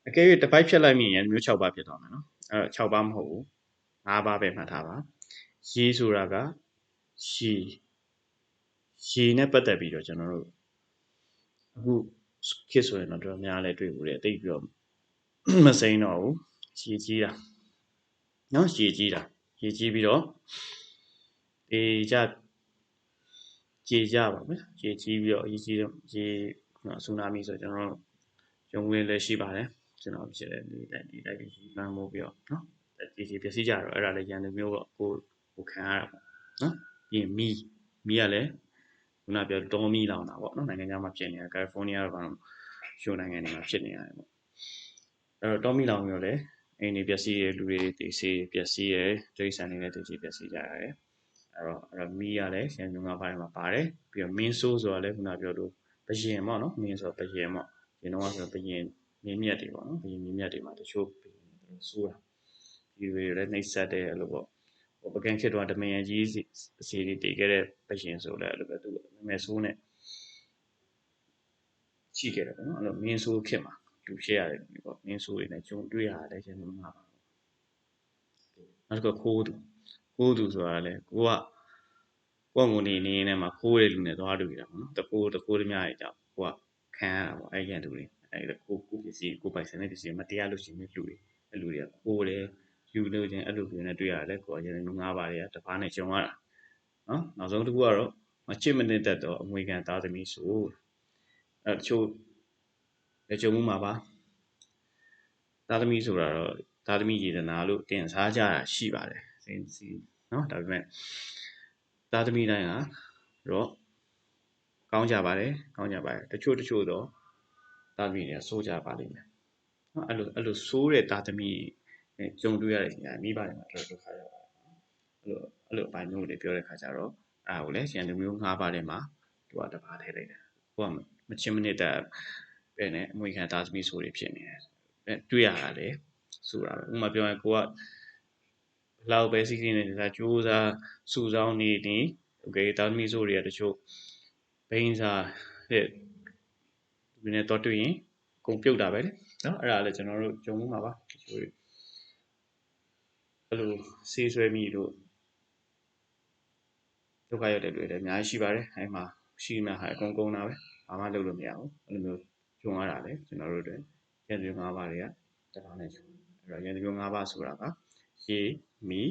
အကယ်၍တစ်ပိုက်ဖြတ်လိုက်မိရင်မျိုး6ပါးဖြစ်သွားမယ်နော်အဲ့တော့6ပါးမဟုတ်ဘူး5ပါးပဲမှတ်ထားပါရေဆိုတာကရေနဲ့ပတ်သက်ပြီးတော့ကျွန်တော်တို့အခုခေတ်ဆိုရင်တော့တော်များလဲတွေ့ဘူးလေတိတ်ပြီးတော့မစိမ့်တော့ဘူးရေကြီးတာနော်ရေကြီးပြီးတော့ကြေကြပါမယ်ရေကြီးပြီးတော့ရေဆူနာမီဆိုကျွန်တော်တို့ရုံဝင်လည်းရှိပါတယ်ကျွန်တော်ဖြစ်တဲ့ဒီတိုက်ပြီးပန်းမိုးပြီးတော့နော်ကြေပျက်စီးကြတော့အဲ့ဒါလည်းရန်သူမျိုးပေါ့ကိုခံရတာပေါ့နော်ပြီးမီးကလည်းခုနပြောတောမီလောင်တာပေါ့နော်နိုင်ငံခြားမှာဖြစ်နေတာကယ်လီဖိုးနီးယားတော့ရှိုးနိုင်ငံတွေမှာဖြစ်နေရတယ်ပေါ့အဲ့တော့တောမီလောင်ပြီးတော့လည်းအိမ်တွေပျက်စီးရလူတွေတိတ်ဆေးပျက်စီးရတိတ်ဆန်တွေလည်းတိတ်ဆေးပျက်စီးကြရတယ်အဲ့တော့မီးရလည်းရန်သူ၅ပါးထဲမှာပါတယ်ပြီးတော့မင်းဆိုးဆိုတာလည်းခုနပြောလို့ဘယင်ပေါ့နော်မင်းဆိုဘယင်ပေါ့ဒီတော့ဆိုဘယင်မြင်းမြတ်တွေပေါ့နော်ဘယင်မြင်းမြတ်တွေမှာတချို့ဆိုးတာဒီတွေလည်းနှိပ်စက်တဲ့အဲ့လိုပေါ့ဟိုပကံခေတ်တော့တမန်ကြီးစီတွေတည်ခဲ့တဲ့ဘယင်ဆိုလည်းအဲ့လိုပဲသူနာမည်ဆိုးနဲ့ရှိခဲ့တယ်ပေါ့နော်အဲ့လိုမင်းဆိုးခေတ်မှာလူဖြစ်ရတယ်ပေါ့မင်းဆိုးတွေနဲ့ဂျုံတွေ့ရတယ်ကျွန်တော်မှာပါနောက်တစ်ခုခိုးသူဆိုတာလည်းကိုကနေနေမှာခိုးတဲ့လူနဲ့သွားတွေ့တာပေါ့နော်တခိုးတများရဲ့ကြောင့်ကိုကခံရတာပေါ့အဲ့ရန်သူတွေအဲ့ဒါကိုပစ္စည်းကိုပိုင်ဆိုင်တဲ့ပစ္စည်းမတရားလို့ရှိရင်လူတွေကခိုးတယ်ယူလို့ချင်းအဲ့လိုမျိုးနဲ့တွေ့ရတယ်ကိုကရန်သူ၅ပါးတွေကတစ်ပါးနဲ့ဂျုံရတာနော်နောက်ဆုံးတစ်ခုကတော့မချစ်မနစ်သက်တော့အမွေခံသားသမီးဆိုအဲ့တချို့ဂျုံမှုမှာပါသားသမီးဆိုတာတော့သားသမီးရည်တနာလို့တင်စားကြတာရှိပါတယ်စီနော်ဒါပေမဲ့သားသမီးတိုင်းကတော့ကောင်းကြပါတယ်တချို့တော့သားသမီးတွေကစိုးကြပါလိမ့်မယ်နော်အဲ့လိုစိုးတဲ့သားသမီးကြုံတွေ့ရတဲ့ညာမိဘတွေမှာတော်တော်ခါရပါတယ်အဲ့လိုအပိုင်းမျိုးတွေပြောတဲ့ခါကျတော့အဲ့ဒါကိုလည်းရန်သူမျိုး၅ပါးထဲမှာသူကတစ်ပါးထည့်လိုက်တယ်ကိုကမချင်းမနစ်တဲ့ပဲနဲ့အမွေခံသားသမီးဆိုတွေဖြစ်နေတယ်တွေ့ရတာလေဆိုတာပဲဥပမာပြောရင်ကိုကလောက်ပဲစီးနေနေတာကြိုးစားစုဆောင်းနေတယ်โอเคသားသမီးဆိုတွေကတချို့ဘိန်းစားတဲ့ဒီနေ့တော့တွေ့ရင်ကုန်ပြုတ်တာပဲလေနော်အဲ့ဒါလည်းကျွန်တော်တို့ဂျုံမှုမှာပါတချို့ အဲ့လိုဆေးဆွဲမိလို့ဒုက္ခရောက်တဲ့တွေလည်းအများကြီးရှိပါတယ်အဲ့မှာရှိမှဟာအကုန်ကုန်တာပဲဘာမှလုပ်လို့မရဘူးအဲ့လိုမျိုးဂျုံရတာလေကျွန်တော်တို့တွေရန်သူ၅ပါးတွေကတထောင်နဲ့ဆိုအဲ့တော့ရန်သူ၅ပါးဆိုတာကရေမီ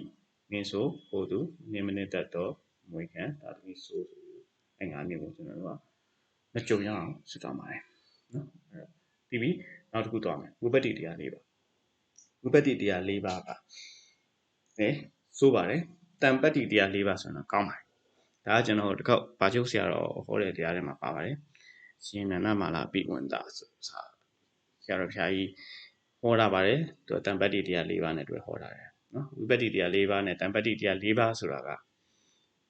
မင်းဆိုဟိုသူနေမနစ်သက်တော့မွေခံဒါသမီးဆိုအဲ့၅မျိုးကိုကျွန်တော်တို့ကမကြုံရအောင်ဆွတောင်းပါတယ်နော်အဲ့တော့ပြီးပြီနောက်တစ်ခုသွားမယ်ဝိပဿနာတရား၄ပါးဝိပဿနာတရား၄ပါးကဆိုပါတယ်တန်ပတ္တိတရား၄ပါးဆိုတော့ကောင်းပါတယ်ဒါကကျွန်တော်တစ်ခေါက်ဘာချုပ်ဆရာတော်ဟောတဲ့တရားထဲမှာပါပါတယ်ရှင်နန္ဒမာလာပိဝန္တာဆိုဆရာတော်ဖျားကြီးဟောတာပါတယ်သူတန်ပတ္တိတရား၄ပါးနဲ့တွေ့ဟောတာတယ်နော်ဝိပဿနာတရား၄ပါးနဲ့တန်ပတ္တိတရား၄ပါးဆိုတာက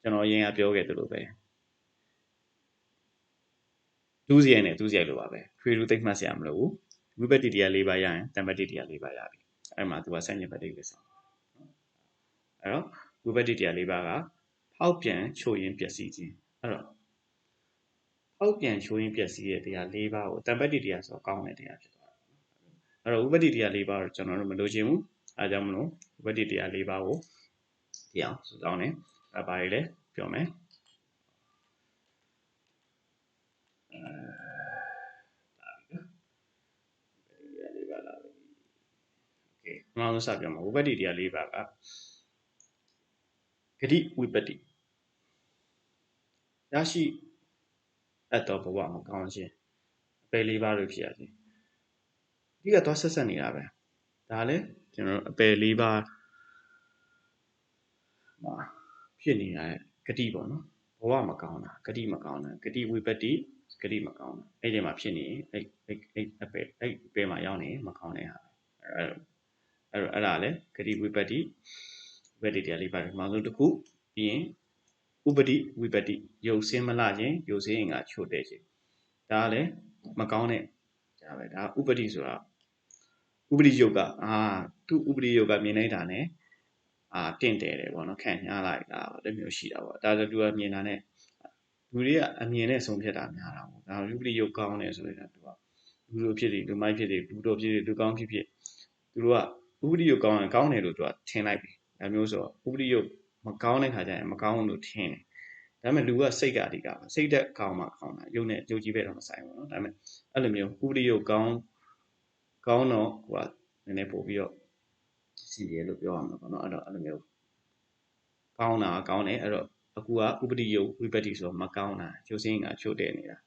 ကျွန်တော်အရင်ကပြောခဲ့သလိုပဲဒုစရိုက်နဲ့ဒုစရိုက်လိုပါပဲထွေထူးသိမ့်မှတ်ဆရာမလို့ဝိပဿနာတရား၄ပါးရရင်တန်ပတ္တိတရား၄ပါးရပြီအဲ့မှာသူကဆန့်ကျင်ပဋိပက္ခဆောင်အဲ့တော့ဝိပဿနာတရား၄ပါးကဖောက်ပြန်ချိုးရင်းပျက်စီးခြင်းအဲ့တော့ဖောက်ပြန်ချိုးရင်းပျက်စီးတဲ့တရား၄ပါးကိုတန်ပတ္တိတရားဆိုကောင်းတဲ့တရားဖြစ်သွားတယ်အဲ့တော့ဝိပဿနာတရား၄ပါးကိုကျွန်တော်တို့မလိုချင်ဘူးအဲကြောင့်မလို့ဝိပဿနာတရား၄ပါးကိုတရားဆိုကောင်းတယ်အဲ့ဘာတွေလဲပြောမယ်မအောင်စပြောမှာဝိပဿနာတရား၄ပါးကဂတိဝိပဿနာရရှိအပ်သောဘဝမကောင်းခြင်းအပယ်၄ပါးလို့ဖြစ်ရခြင်းဒီကတော့ဆက်ဆက်နေတာပဲဒါလည်းကျွန်တော်အပယ်၄ပါးမှာဖြစ်နေတာဂတိပေါ့နော်ဘဝမကောင်းတာဂတိမကောင်းတာဂတိဝိပဿနာဂတိမကောင်းတာအဲ့ဒီမှာဖြစ်နေအဲ့အပယ်မှာရောက်နေမကောင်းတဲ့ဟာအဲ့ဒါလည်းဂတိဝိပဿနာဝိပဿနာတရား၄ပါးမှာလို့တစ်ခုပြီးရင်ဥပတိဝိပဿနာရုပ်စင်းမလှခြင်းရုပ်စင်းရင်ကချို့တဲ့ခြင်းဒါလည်းမကောင်းတဲ့ဒါပဲဒါဥပတိဆိုတာဥပတိယုတ်ကသူ့ဥပတိယုတ်ကမြင်လိုက်တာနဲ့တင့်တယ်တယ်ပေါ့နော်ခံညားလိုက်တာတမျိုးရှိတာပေါ့ဒါဆိုသူကမြင်တာနဲ့လူတွေကအမြင်နဲ့ဆုံးဖြတ်တာများတာပေါ့ဒါဥပတိယုတ်ကောင်းတယ်ဆိုရင်သူကလူလိုဖြစ်တယ်လူမိုက်ဖြစ်တယ်လူတော်ဖြစ်တယ်လူကောင်းဖြစ်ဖြစ်သူတို့ကဥပတိယုတ်ကောင်းရင်ကောင်းတယ်လို့သူကထင်လိုက်ပြီဒါမျိုးဆိုဥပတိယုတ်မကောင်းတဲ့ခါကျရင်မကောင်းလို့ထင်တယ်ဒါပေမဲ့လူကစိတ်ကအဓိကပါစိတ်သက်ကောင်းမှကောင်းတာယုတ်နဲ့ယုတ်ကြီးပဲတော့မဆိုင်ဘူးเนาะဒါပေမဲ့အဲ့လိုမျိုးဥပတိယုတ်ကောင်းတော့ဟိုကနည်းနည်းပို့ပြီးတော့စီရလို့ပြောရမှာပေါ့เนาะအဲ့တော့အဲ့လိုမျိုးကောင်းတာကောင်းတယ်အဲ့တော့အခုကဥပတိယုတ်ဝိပဿနာဆိုတော့မကောင်းတာကျိုးစင်းကချို့တဲ့နေတာ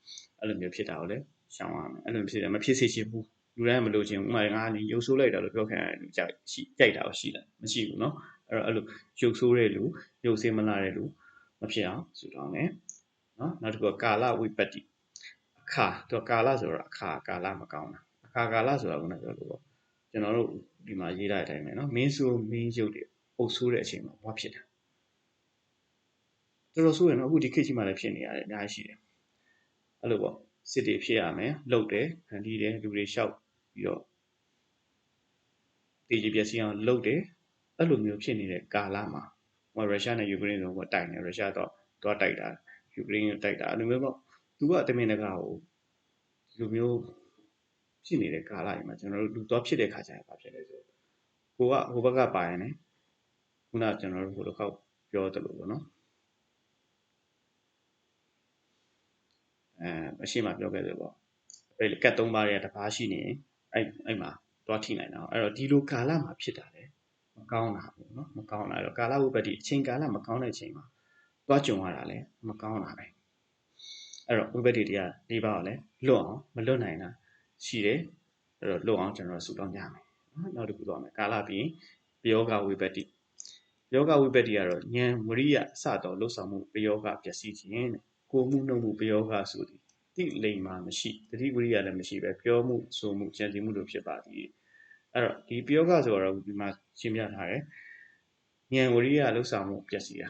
အဲ့လိုမျိုးဖြစ်တာကိုလည်းရှောင်ရမယ်အဲ့လိုဖြစ်တယ်မဖြစ်စေချင်ဘူးလူတိုင်းမလို့ချင်းဥမာငါနေရုပ်ဆိုးလိုက်တာလို့ပြောခံရတယ်လူကြိုက်တာရှိလားမရှိဘူးเนาะအဲ့တော့အဲ့လိုရုပ်ဆိုးတဲ့လူရုပ်စင်းမလာတဲ့လူမဖြစ်အောင်ဆုတောင်းတယ်เนาะနောက်တစ်ခုကကာလဝိပဿနာအခါသူကာလဆိုတော့အခါကာလမကောင်းတာအခါကာလဆိုတာကလည်းပြောလို့ပေါ့ကျွန်တော်တို့ဒီမှာရေးထားတဲ့အတိုင်းပဲเนาะမင်းဆိုမင်းရုပ်တွေအုပ်ဆိုးတဲ့အချိန်မှာဘာဖြစ်တာတော်တော်ဆိုးရနော်အခုဒီခေတ်ကြီးမှာလည်းဖြစ်နေရတယ်အများကြီးရှိတယ်အဲ့လိုပေါ့စစ်တွေဖြစ်ရမယ်လှုပ်တယ်ခံတီးတယ်လူတွေရှောက်ပြီးတော့တေးကြီးပြည့်စည်အောင်လှုပ်တယ်အဲ့လိုမျိုးဖြစ်နေတဲ့ကာလမှာရုရှားနဲ့ယူကရိန်းဆိုတော့တိုက်နေရုရှားတော့တိုက်တာယူကရိန်းကိုတိုက်တာအဲ့လိုမျိုးပေါ့သူကတမင်တကာကိုဒီလိုမျိုးဖြစ်နေတဲ့ကာလကြီးမှာကျွန်တော်တို့လူသွားဖြစ်တဲ့ခါကျရင်ဘာဖြစ်လဲဆိုကိုကဟိုဘက်ကပါရင်လည်းခုနကျွန်တော်တို့ဟိုတစ်ခေါက်ပြောတယ်လို့ပေါ့နော်အရှိမပြောခဲ့တယ်ပေါ့အဲ့ကတ်၃ပါးတွေကတစ်ပါးရှိနေအဲ့မှာသွားထိနိုင်တာအဲ့တော့ဒီလိုကာလမှာဖြစ်တာလေမကောင်းတာပေါ့နော်မကောင်းတာတော့ကာလဝိပဿနာအချိန်ကာလမကောင်းတဲ့အချိန်မှာသွားကြုံရတာလေမကောင်းတာပဲအဲ့တော့ဝိပဿနာတရား၄ပါးကိုလည်းလွတ်အောင်မလွတ်နိုင်တာရှိတယ်အဲ့တော့လွတ်အောင်ကျွန်တော်ဆုတောင်းကြမယ်နော်နောက်တစ်ခုသွားမယ်ကာလပြီးပယောဂဝိပဿနာယောဂဝိပဿနာကတော့ဉာဏ်ဝရိယအစတော်လှုပ်ဆောင်မှုပယောဂပျက်စီးခြင်းကိုမှုနှုတ်မှုပယောဂဆိုသည်တိလိမ္မာမရှိတတိဝရိယလည်းမရှိပဲပြောမှုဆိုမှုကြံစည်မှုတို့ဖြစ်ပါသည်အဲ့တော့ဒီပယောဂဆိုတော့ဒီမှာရှင်းပြထားတယ်ဉာဏ်ဝရိယလှုပ်ဆောင်မှုပျက်စီးတာ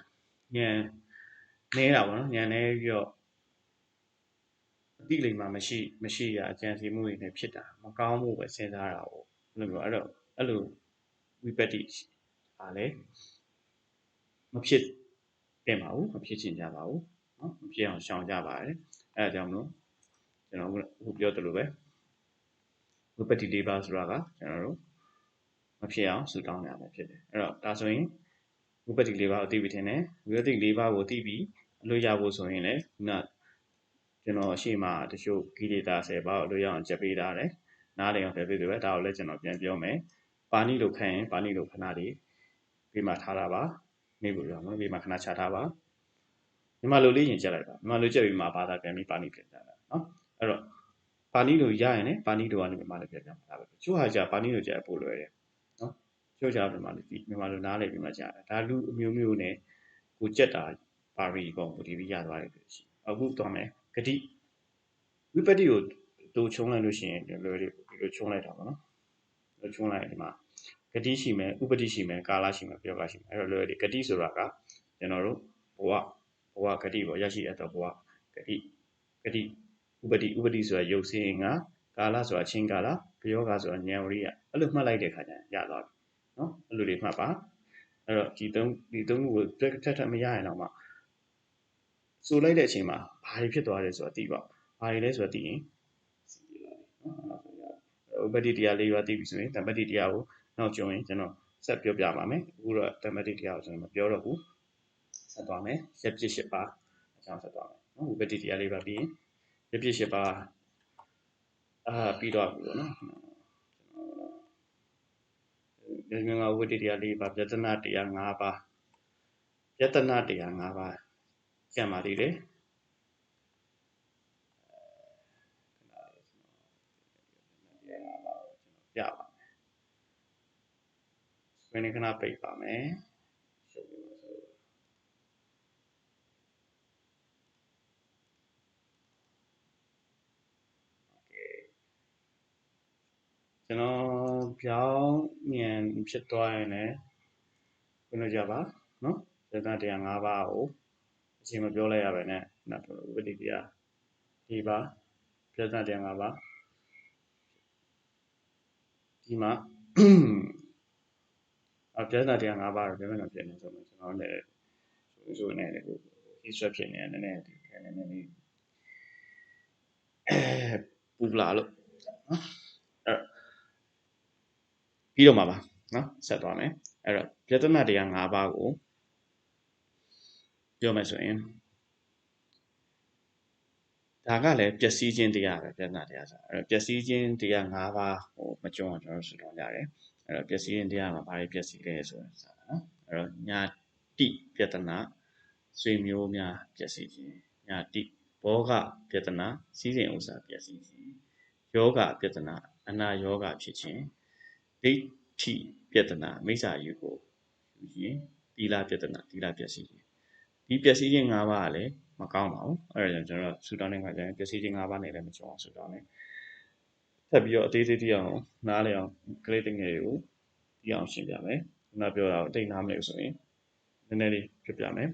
ဉာဏ်နေတာပေါ့နော်ဉာဏ်နေပြီးတော့တိလိမ္မာမရှိရအကြံစည်မှုတွေနဲ့ဖြစ်တာမကောင်းမှုပဲစဉ်းစားတာပေါ့အဲ့လိုမျိုးအဲ့လိုဝိပဿနာပါလေမဖြစ်တင်ပါဘူးမဖြစ်ချင်ကြပါဘူးနော်မဖြစ်အောင်ရှောင်ကြပါတယ်အဲဒါကြောင့်မလို့ကျွန်တော်အခုပြောသလိုပဲဝိပဿနာ၄ပါးဆိုတာကကျွန်တော်တို့မ ဖြစ်အောင်ဆူတောင်းရမယ်ဖြစ်တယ်အဲ့တော့ဒါဆိုရင်ဝိပဿနာ၄ပါးကိုသိပြီထင်တယ်ဝိပဿနာ၄ပါးကိုသိပြီးအလို့ရဖို့ဆိုရင်လည်းခုနကျွန်တော်အရှိမတချို့ကိလေသာ10ပါးကိုအလို့ရအောင်ချက်ပေးထားတယ်နားလည်အောင်ပြပြတယ်ဒါကိုလည်းကျွန်တော်ပြန်ပြောမယ်ပါဠိလိုခိုင်းရင်ပါဠိလိုခဏလေးပြီးမှထားတာပါနေဖို့ရအောင်ပြီးမှခဏချထားပါမြန်မာလိုလေးရင်ချက်လိုက်ပါမြန်မာလိုချက်ပြီးမှဘာသာပြန်ပြီးပါဠိပြန်ကြတာနော်အဲ့တော့ပါဠိလိုရရင်လည်းပါဠိလိုကနေမြန်မာလိုပြန်ပြမှာဒါပဲချို့ဟာကြာပါဠိလိုချက်ပို့လွယ်တယ်နော်ချို့ကြာမြန်မာလိုနားလည်ပြီးမှကြာတယ်ဒါလူအမျိုးမျိုးနဲ့ကိုကြက်တာပါရီပေါ့ဒီပြီးရသွားတယ်လို့ရှိအခုတော့မယ်ဂတိဝိပဿနာကိုတူချုံလိုက်လို့ရှိရင်ဒီလိုချုံလိုက်တာပေါ့နော်လိုချုံလိုက်ဒီမှာဂတိရှိမယ်ဥပတိရှိမယ်ကာလရှိမယ်ပြောကရှိမယ်အဲ့တော့လွယ်ဒီဂတိဆိုတာကကျွန်တော်တို့ဘဝဂတိပေါ့ရရှိရတော့ဘဝဂတိဥပတိဆိုတာရုပ်စင်းကကာလဆိုတာချင်းကာလပြောကဆိုတာဉာဏ်ဝရိယအဲ့လိုမှတ်လိုက်တဲ့ခါကျရင်ရသွားပြီနော်အဲ့လိုတွေမှတ်ပါအဲ့တော့ဒီသုံးခုကိုထပ်မရရင်တော့မှဆိုလိုက်တဲ့အချိန်မှာဘာတွေဖြစ်သွားလဲဆိုတာသိပါဘာတွေလဲဆိုတာသိရင်ဥပတိတရား၄ပါးသိပြီဆိုရင်တမ္ပတိတရားကိုနောက်ကျရင်ကျွန်တော်ဆက်ပြောပြပါမယ်အခုတော့တမ္ပတိတရားကိုကျွန်တော်မပြောတော့ဘူးဆက်သွားမယ်ရပ်ပြစ်၈ပါးအကြောင်းဆက်သွားမယ်နော်ဥပတိတရား၄ပါးပြီးရင်ရပ်ပြစ်၈ပါးပြီးတော့ပြီပေါ့နော်ဒီမှာဥပတိတရား၄ပါးပြဿနာတရား၅ပါးပြဿနာတရား၅ပါးကျန်ပါသေးတယ်ပြပါမယ်စကွင်းခဏပိတ်ပါမယ်ရှုပ်ပြီးဆိုကျွန်တော်ပြောင်းမြန်ဖြစ်သွားရင်လည်းခုနကြပါနော်ပြဿနာတရား၅ပါးကိုအချိန်မပြောလိုက်ရပါနဲ့နောက်ဥပတိတရားဒီပါပြဿနာတရား၅ပါးဒီမှာပြဿနာတရား၅ပါးတော့ပြောမယ်တော့ဖြစ်နေဆိုတော့ကျွန်တော်လည်းဆိုနေတယ်ကိုဒီဆွဲဖြစ်နေတယ်နည်းနည်းဒီခဲနည်းနည်းလေးပူလာလို့နော်အဲ့ပြီးတော့မှာပါနော်ဆက်သွားမယ်အဲ့တော့ပြဿနာတရား၅ပါးကိုပြောမယ်ဆိုရင်ဒါကလည်းပျက်စီးခြင်းတရားပဲပြဿနာတရားဆိုအဲ့တော့ပျက်စီးခြင်းတရား၅ပါးဟိုမကြုံအောင်ကျွန်တော်ဆွေးနွေးကြတယ်အဲ့တော့ပျက်စီးခြင်းတရားမှာဘာတွေပျက်စီးလဲဆိုရင်နော်အဲ့တော့ညာတိပြဿနာဆွေမျိုးများပျက်စီးခြင်းညာတိဘောဂပြဿနာစီးစိမ်ဥစ္စာပျက်စီးခြင်းယောဂပြဿနာအနာယောဂဖြစ်ခြင်းဒိဋ္ဌိပြဿနာမိစ္ဆာယူကိုယူခြင်းသီလပြဿနာသီလပျက်စီးခြင်းဒီပျက်စီးခြင်း၅ပါးကလည်းမကောင်းပါဘူးအဲ့ဒါကြောင့်ကျွန်တော်ဆူတောင်းတဲ့ခါကျရင်ပျက်စီးခြင်း၅ပါးနဲ့လည်းမကြုံအောင်ဆူတောင်းတယ်ထပ်ပြီးတော့အသေးသေးအောင်နားလည်အောင်ကလေးတငယ်တွေကိုဒီအောင်ရှင်းပြမယ်ခုနပြောတာကိုတိတ်နားမလဲဆိုရင်နည်းနည်းလေးပြပြမယ်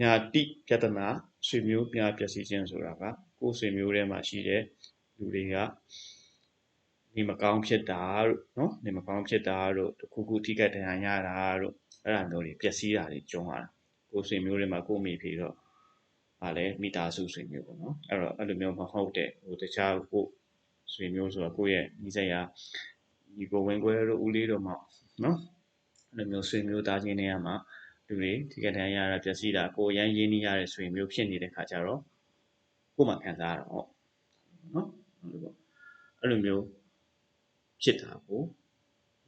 ညာတိပြဿနာဆွေမျိုးပြပျက်စီးခြင်းဆိုတာကကိုယ်ဆွေမျိုးထဲမှာရှိတဲ့လူတွေကနေမကောင်းဖြစ်တာတို့နော်နေမကောင်းဖြစ်တာတို့တခုခုထိခိုက်ဒဏ်ရာရတာတို့အဲ့ဒါမျိုးတွေပျက်စီးတာတွေကြုံရတာကိုယ်ဆွေမျိုးတွေမှာကိုယ်မိဖြစ်တော့ဗာလဲမိသားစုဆွေမျိုးပေါ့နော်အဲ့တော့အဲ့လိုမျိုးမဟုတ်တဲ့ဟိုတခြားကိုဆွေမျိုးဆိုတော့ကိုယ့်ရဲ့ညီစိတ်ရာညီကိုဝင်ခွဲတို့ဦးလေးတို့မှနော်အဲ့လိုမျိုးဆွေမျိုးသားချင်းတွေကမှလူတွေထိခိုက်ဒဏ်ရာရတာပျက်စီးတာကိုယ်ရမ်းရင်းနှီးရတဲ့ဆွေမျိုးဖြစ်နေတဲ့ခါကျတော့ကိုယ်မှခံစားရတော့နော်အဲ့လိုမျိုးဖြစ်တာကို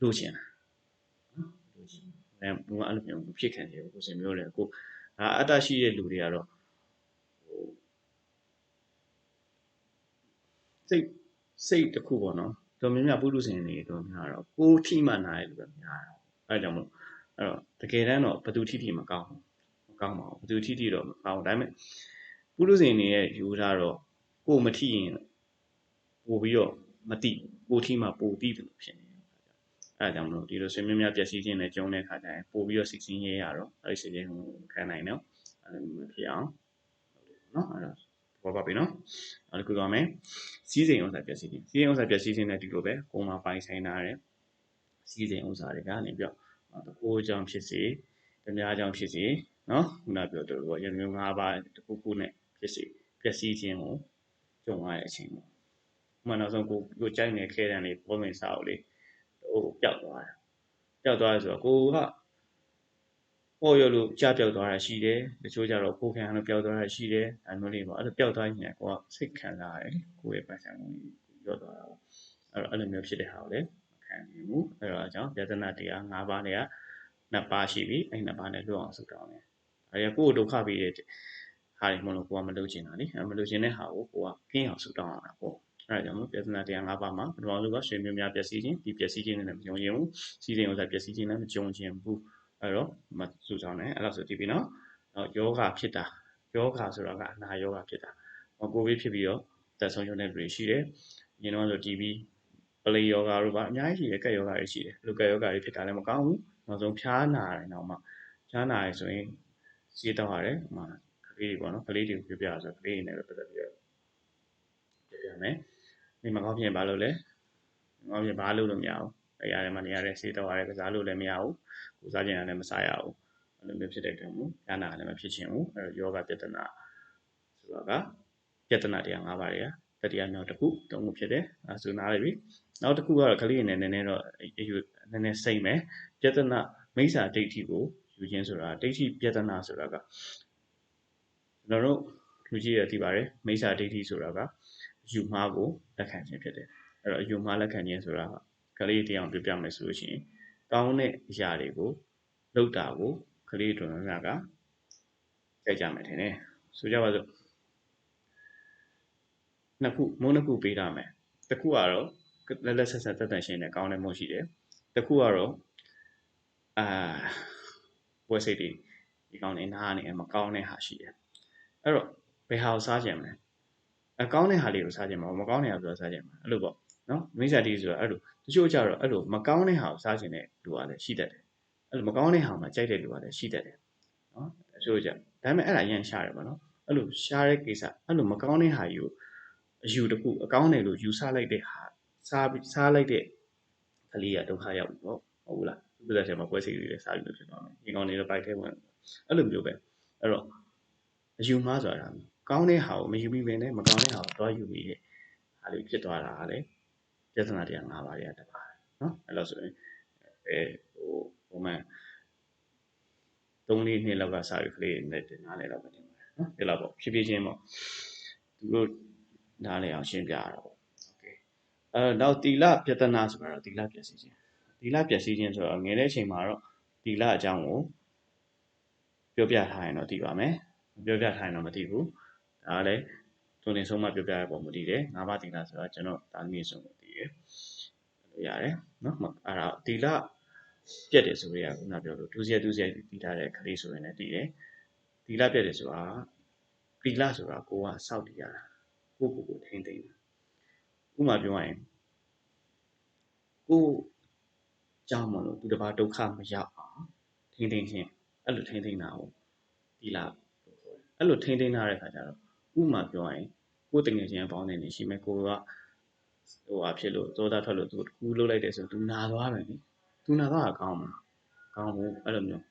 လိုချင်တာနော်လိုချင်တယ်ဘုရားအဲ့လိုမျိုးဖြစ်ခံတယ်ကိုယ်ဆွေမျိုးလည်းကိုအတ္တရှိတဲ့လူတွေကတော့စိတ်တစ်ခုပေါ့နော်တော်များများပုရုษင်တွေတော်များတော့ကိုထိမှနာရဲ့လူပဲများတာအဲဒါကြောင့်မို့အဲ့တော့တကယ်တမ်းတော့ဘသူထိမကောင်းပါဘူးဘသူထိတော့မကောင်းဒါပေမဲ့ပုရုษင်တွေရဲ့ယူထားတော့ကိုမထိရင်ပို့ပြီးတော့မတိကိုထိမှပိုတိတယ်လို့ဖြစ်နေတယ်အဲဒါကြောင့်မလို့ဒီလိုဆွေမျိုးများပျက်စီးခြင်းနဲ့ကြုံတဲ့ခါကျရင်ပို့ပြီးတော့စိတ်ဆင်းရဲရတော့အဲ့ဒီစိတ်ဆင်းရဲခံနိုင်တော့အဲ့လိုမျိုးဖြစ်အောင်နော်အဲ့တော့ပေါ်ပါပြီနော်အဲ့ဒါကိုမယ်စီးစိမ်ဥစ္စာပျက်စီးခြင်းစီးစိမ်ဥစ္စာပျက်စီးခြင်းနဲ့ဒီလိုပဲကိုယ်မှာပိုင်ဆိုင်တာတဲ့စီးစိမ်ဥစ္စာတွေကနေပြီးတော့တကိုးကြောင့်ဖြစ်စေဓမြကြောင့်ဖြစ်စေနော်ခုနပြောတဲ့ဘောရမျိုး၅ပါးတခုခုနဲ့ဖြစ်စေပျက်စီးခြင်းကိုကြုံရတဲ့အချိန်ပေါ့မှနောက်ဆုံးကိုကြိုက်နေခဲတဲ့နေပုံမှန်စာအုပ်လေးဟိုပျောက်သွားတာ ပျောက်သွားတယ်ဆိုတော့ကိုကပေါ်ရလို့ကြားပျောက်သွားတာရှိတယ်တချို့ကြတော့ကိုခံလို့ပျောက်သွားတာရှိတယ်ဒါမျိုးလေးပေါ့အဲ့လိုပျောက်သွားရင်ကိုကစိတ်ခံစားရတယ်ကိုယ့်ရဲ့ပိုင်ဆိုင်မှုပျောက်သွားတာပေါ့အဲ့လိုမျိုးဖြစ်တဲ့ဟာကိုလည်းခံပြီးဘူးအဲ့တော့အကြောင်းပြဿနာတရား၅ပါးနဲ့ကနှစ်ပါးရှိပြီအဲ့နှစ်ပါးနဲ့လွတ်အောင်ဆုတောင်းတယ်အဲ့ဒါကိုယ့်ကိုဒုက္ခပေးတဲ့ဟာတွေမလို့ကိုကမလုပ်ချင်တာလေမလုပ်ချင်တဲ့ဟာကိုကိုကကင်းအောင်ဆုတောင်းအောင်တာပေါ့အဲ့ဒါကြောင့်မို့ပြဿနာတရား၅ပါးမှာပထမဆုံးကရွှေမျိုးများပျက်စီးခြင်းဒီပျက်စီးခြင်းနဲ့မကြုံရင်ဘူးစီးစိမ်ဥစ္စာပျက်စီးခြင်းနဲ့မကြုံခြင်းဘူးအဲ့တော့မစုဆောင်တယ်အဲ့လိုဆိုတည်ပြီနော်ယောဂဖြစ်တာယောဂဆိုတာကအနာယောဂဖြစ်တာကိုဗစ်ဖြစ်ပြီးတော့သက်ဆုံးရုံနဲ့တွေရှိတယ်ညင်တော့ဆို TB ပလေယောဂတို့ပါအများကြီးရှိတယ်ကက်ယောဂတွေရှိတယ်လူကက်ယောဂတွေဖြစ်တာလည်းမကောင်းဘူးနောက်ဆုံးဖျားနာတယ်တော့မှဖျားနာရဆိုရင်စီးတော့ရတယ်ကလေးတွေပေါ့နော်ကလေးတွေကိုပြပြဆိုကလေးတွေနဲ့ပဲပတ်သက်ပြီးတော့ပြပြမယ်ဒီမကောင်းဖြစ်ဘာလို့လဲမကောင်းဖြစ်ဘာလို့လို့မရဘူးအဲ့ရတယ်မှနေရတယ်စီးတော့ရတယ်ကစားလို့လည်းမရဘူးကိုစားကျင်ရတယ်မစားရဘူးအဲ့လိုမျိုးဖြစ်တဲ့အတွက်မို့ဖျားနာလည်းမဖြစ်ချင်ဘူးအဲ့တော့ယောဂပြဿနာဆိုတာကပြဿနာတရား၅ပါးတွေကတတိယမြောက်တစ်ခုသုံးခုဖြစ်တယ်အဲဆိုနားလိုက်ပြီနောက်တစ်ခုကတော့ကလေးအနေနဲ့နည်းနည်းတော့နည်းနည်းစိမ့်မယ်ပြဿနာမိစ္ဆာဒိဋ္ဌိကိုယူခြင်းဆိုတာဒိဋ္ဌိပြဿနာဆိုတာကကျွန်တော်တို့လူကြီးရသိပါတယ်မိစ္ဆာဒိဋ္ဌိဆိုတာကယူမှားကိုလက်ခံခြင်းဖြစ်တယ်အဲ့တော့ယူမှားလက်ခံခြင်းဆိုတာကလေးတရားပြပြမယ်ဆိုလို့ရှိရင်ကောင်းတဲ့အရာတွေကိုလုပ်တာကိုကလေးတို့များကကြိုက်ကြမယ်ထင်တယ်ဆိုကြပါစို့နှစ်ခုမုန်းနှစ်ခုပေးထားမယ်တစ်ခုကတော့လက်ဆက်ဆက်သက်တမ်းရှင်နဲ့ကောင်းတဲ့မုန်းရှိတယ်တစ်ခုကတော့ပွဲစိတ်တွေဒီကောင်းနေနားနေမကောင်းတဲ့ဟာရှိတယ်အဲ့တော့ဘယ်ဟာကိုစားကြမလဲအကောင်းတဲ့ဟာလေးကိုစားကြမှာမကောင်းတဲ့ဟာကိုစားကြမှာအဲ့လိုပေါ့နော်မိစ္ဆာတိဆိုတာအဲ့လိုတချို့ကြတော့အဲ့လိုမကောင်းတဲ့ဟာကိုစားခြင်းတဲ့လူကလည်းရှိတတ်တယ်အဲ့လိုမကောင်းတဲ့ဟာမှာကြိုက်တဲ့လူကလည်းရှိတတ်တယ်နော်တချို့ကြဒါပေမဲ့အဲ့ဒါရန်ရှားတယ်ပေါ့နော်အဲ့လိုရှားတဲ့ကိစ္စအဲ့လိုမကောင်းတဲ့ဟာကြီးကိုအယူတစ်ခုအကောင်းတယ်လို့ယူဆလိုက်တဲ့ဟာစားလိုက်တဲ့ကလေးကဒုက္ခရောက်ပြီပေါ့ဟုတ်ဘူးလားသူ့လက်ထဲမှာပွဲစိတ်တွေလည်းစားပြီးလို့ဖြစ်သွားမယ်ဒီကောင်တွေလည်းပိုက်ထဲဝင်အဲ့လိုမျိုးပဲအဲ့တော့အယူမှားဆိုတာကောင်းတဲ့ဟာကိုမယူမိဘဲနဲ့မကောင်းတဲ့ဟာကိုတွားယူပြီးတဲ့ဟာလေးဖြစ်သွားတာလေပြဿနာတရား၅ပါးတွေကတပါးနော်အဲ့လိုဆိုရင်ဟိုမှ3-4နှစ်လောက်ကစားပြီးကလေးနဲ့တင်နားလဲတော့မတင်ဘူးနော်ဒီလောက်ပေါ့ဖြည်းဖြည်းချင်းပေါ့သူတို့နားလဲအောင်ရှင်းပြရတာပေါ့โอเคနောက်တီလပြဿနာဆိုတာတော့တီလပျက်စီးခြင်းတီလပျက်စီးခြင်းဆိုတော့ငယ်တဲ့အချိန်မှာတော့တီလအကြောင်းကိုပြောပြထားရင်တော့သိပါမယ်ပြောပြထားရင်တော့မသိဘူးဒါကလည်းသူနေဆုံးမှပြောပြရပုံမတည်တယ်၅ပါးတီလဆိုတာကျွန်တော်တာသမီးဆုံးကိုတည်တယ်လို့ရတယ်နော်အဲ့ဒါတီလပြက်တယ်ဆိုရခုနပြောလို့ဒုစရိုက်တီးထားတဲ့ကလေးဆိုရင်လည်းတည်တယ်တီလပြက်တယ်ဆိုတာတီလဆိုတာကိုကစောက်တည်ရတာကိုထိမ့်သိမ့်တာဥပမာပြောရရင်ကိုကြောင့်မလို့သူတစ်ပါးဒုက္ခမရောက်အောင်ထိမ့်သိမ့်ခြင်းအဲ့လိုထိမ့်သိမ့်တာကိုတီလအဲ့လိုထိမ့်သိမ့်ထားတဲ့ခါကျတော့ဥပမာပြောရရင်ကိုတငယ်ချင်းပေါင်းနေနေရှိမယ်ကိုကဟိုဟာဖြစ်လို့သောတာထွက်လို့သူကူးလှုပ်လိုက်တယ်ဆိုသူနာသွားတယ်နိသူနာသွားတာကောင်းမှာကောင်းဘူးအဲ့လိုမျိုး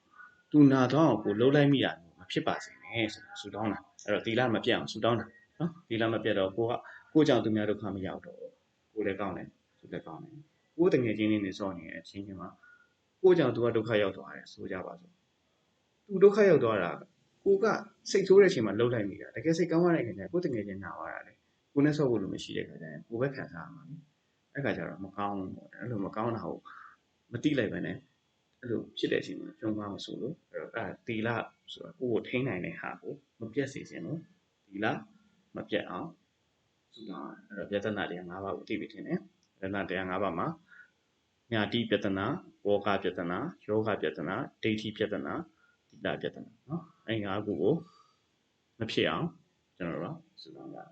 သူနာသွားအောင်ကိုလှုပ်လိုက်မိတာမဖြစ်ပါစေနဲ့ဆိုဆူတောင်းတာအဲ့တော့တီလမပြတ်အောင်ဆူတောင်းတာနော်တီလမပြတ်တော့ကိုကြောင့်သူများဒုက္ခမရောက်တော့ကိုလည်းကောင်းတယ်သူလည်းကောင်းတယ်ကိုတငယ်ချင်းလေးနေစောနေတဲ့အချင်းချင်းမှာကိုကြောင့်သူကဒုက္ခရောက်သွားတယ်ဆိုကြပါစို့သူဒုက္ခရောက်သွားတာကိုကစိတ်ဆိုးတဲ့အချိန်မှာလှုပ်လိုက်မိတာတကယ်စိတ်ကောင်းရတဲ့ခါကျကိုတငယ်ချင်းနာသွားတာလေကိုနဲ့ဆော့ဖို့လို့မရှိတဲ့ခါကျရင်ကိုပဲခံစားရမှာလေအဲ့ခါကျတော့မကောင်းဘူးပေါ့အဲ့လိုမကောင်းတာကိုမတိလိုက်ပဲနဲ့အဲ့လိုဖြစ်တဲ့အချိန်မှာကြုံမှာမဆိုလို့အဲ့တော့တီလဆိုတာကိုထိန်းနိုင်တဲ့ဟာကိုမပြတ်စေခြင်းလို့တီလမပြတ်အောင်စုတောင်းအဲ့တော့ပြဿနာတရား၅ပါးကိုသိပြီထင်တယ်ပြဿနာတရား၅ပါးမှာညာတိပြဿနာဝေါကပြဿနာယောဂပြဿနာဒိဋ္ဌိပြဿနာတီလပြဿနာနော်အဲ့၅ခုကိုမဖြစ်အောင်ကျွန်တော်တို့စုတောင်းရတယ်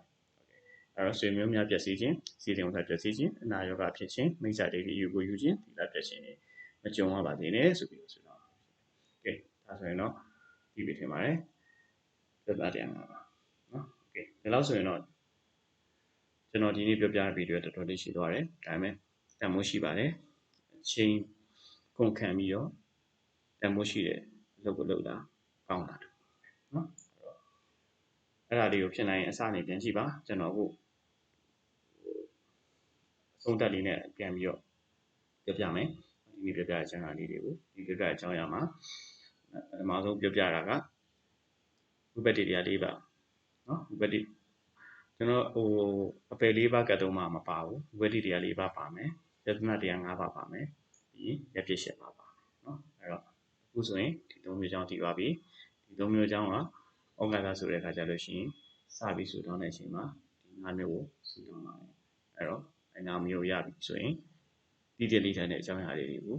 အဲ့တော့ဆွေမျိုးများပျက်စီးခြင်းစီစဉ်ဥစ္စာပျက်စီးခြင်းအနာရောဂါဖြစ်ခြင်းမိစ္ဆာဒိဋ္ဌိယူကိုယူခြင်းတီလပျက်ခြင်းမကြုံရပါသေးနဲ့ဆိုပြီးဆိုတော့โอเคဒါဆိုရင်တော့ဒီပြထင်ပါတယ်ပြဿနာတရားမှာနော်โอเคဒီလောက်ဆိုရင်တော့ကျွန်တော်ဒီနေ့ပြောပြတဲ့ဗီဒီယိုတော်တော်လေးရှိသွားတယ်ဒါပေမဲ့တန်မိုးရှိပါတယ်အချိန်ကုန်ခံပြီးတော့တန်မိုးရှိတဲ့အလုပ်ကိုလုပ်တာကောင်းတာနော်အဲ့ဒါလေးကိုဖြစ်နိုင်ရင်အစနေပြန်ကြည့်ပါကျွန်တော်အခုအဆုံးသက်လေးနဲ့ပြန်ပြီးတော့ပြောပြမယ်ဒီ ဒီနေ့ပြပြတဲ့အကြောင်းအရာလေးတွေကိုဒီပြပြတဲ့အကြောင်းအရာမှာအမှားဆုံးပြပြတာကဝိပတ္တိတရား၄ပါးနော်ဝိပတ္တိကျွန်တော်အပယ်၄ပါးကတ်သုံးပါမပါဘူးဝိပတ္တိတရား၄ပါးပါမယ်ယတနာတရား၅ပါးပါမယ်ပြီးရပြည့်၈ပါးပါနော်အဲ့တော့အခုဆိုရင်ဒီ၃မျိုးအကြောင်းသိပါပြီဒီ၃မျိုးအကြောင်းကဩဃာတဆိုတဲ့အခါကျလို့ရှိရင်စပြီးဆူတောင်းတဲ့အချိန်မှာဒီ၅မျိုးကိုဆူတောင်းပါတယ်အဲ့တော့အဲ့၅မျိုးရပြီဆိုရင်ဒီတလိထိုင်တဲ့အကြောင်းအရာလေးတွေကို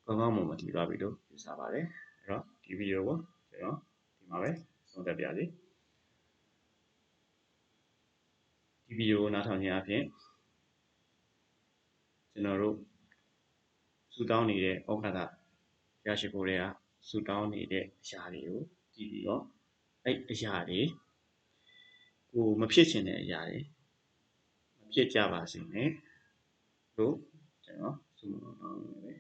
ကောင်းကောင်းမွန်မွန်သိသွားပြီလို့ယူဆပါတယ်အဲ့တော့ဒီဗီဒီယိုကိုကျွန်တော်ဒီမှာပဲဆုံးသက်ပြစေဒီဗီဒီယိုကိုနားထောင်ခြင်းအပြင်ကျွန်တော်တို့ဆူတောင်းနေတဲ့ဩဃာတရရှိဖို့တွေကဆူတောင်းနေတဲ့အရာတွေကိုကြည့်ပြီးတော့အဲ့အရာတွေကိုမဖြစ်ချင်တဲ့အရာတွေမဖြစ်ကြပါစေနဲ့လို့ကျွန်တော်ဆုမွန်တောင်းနေတယ်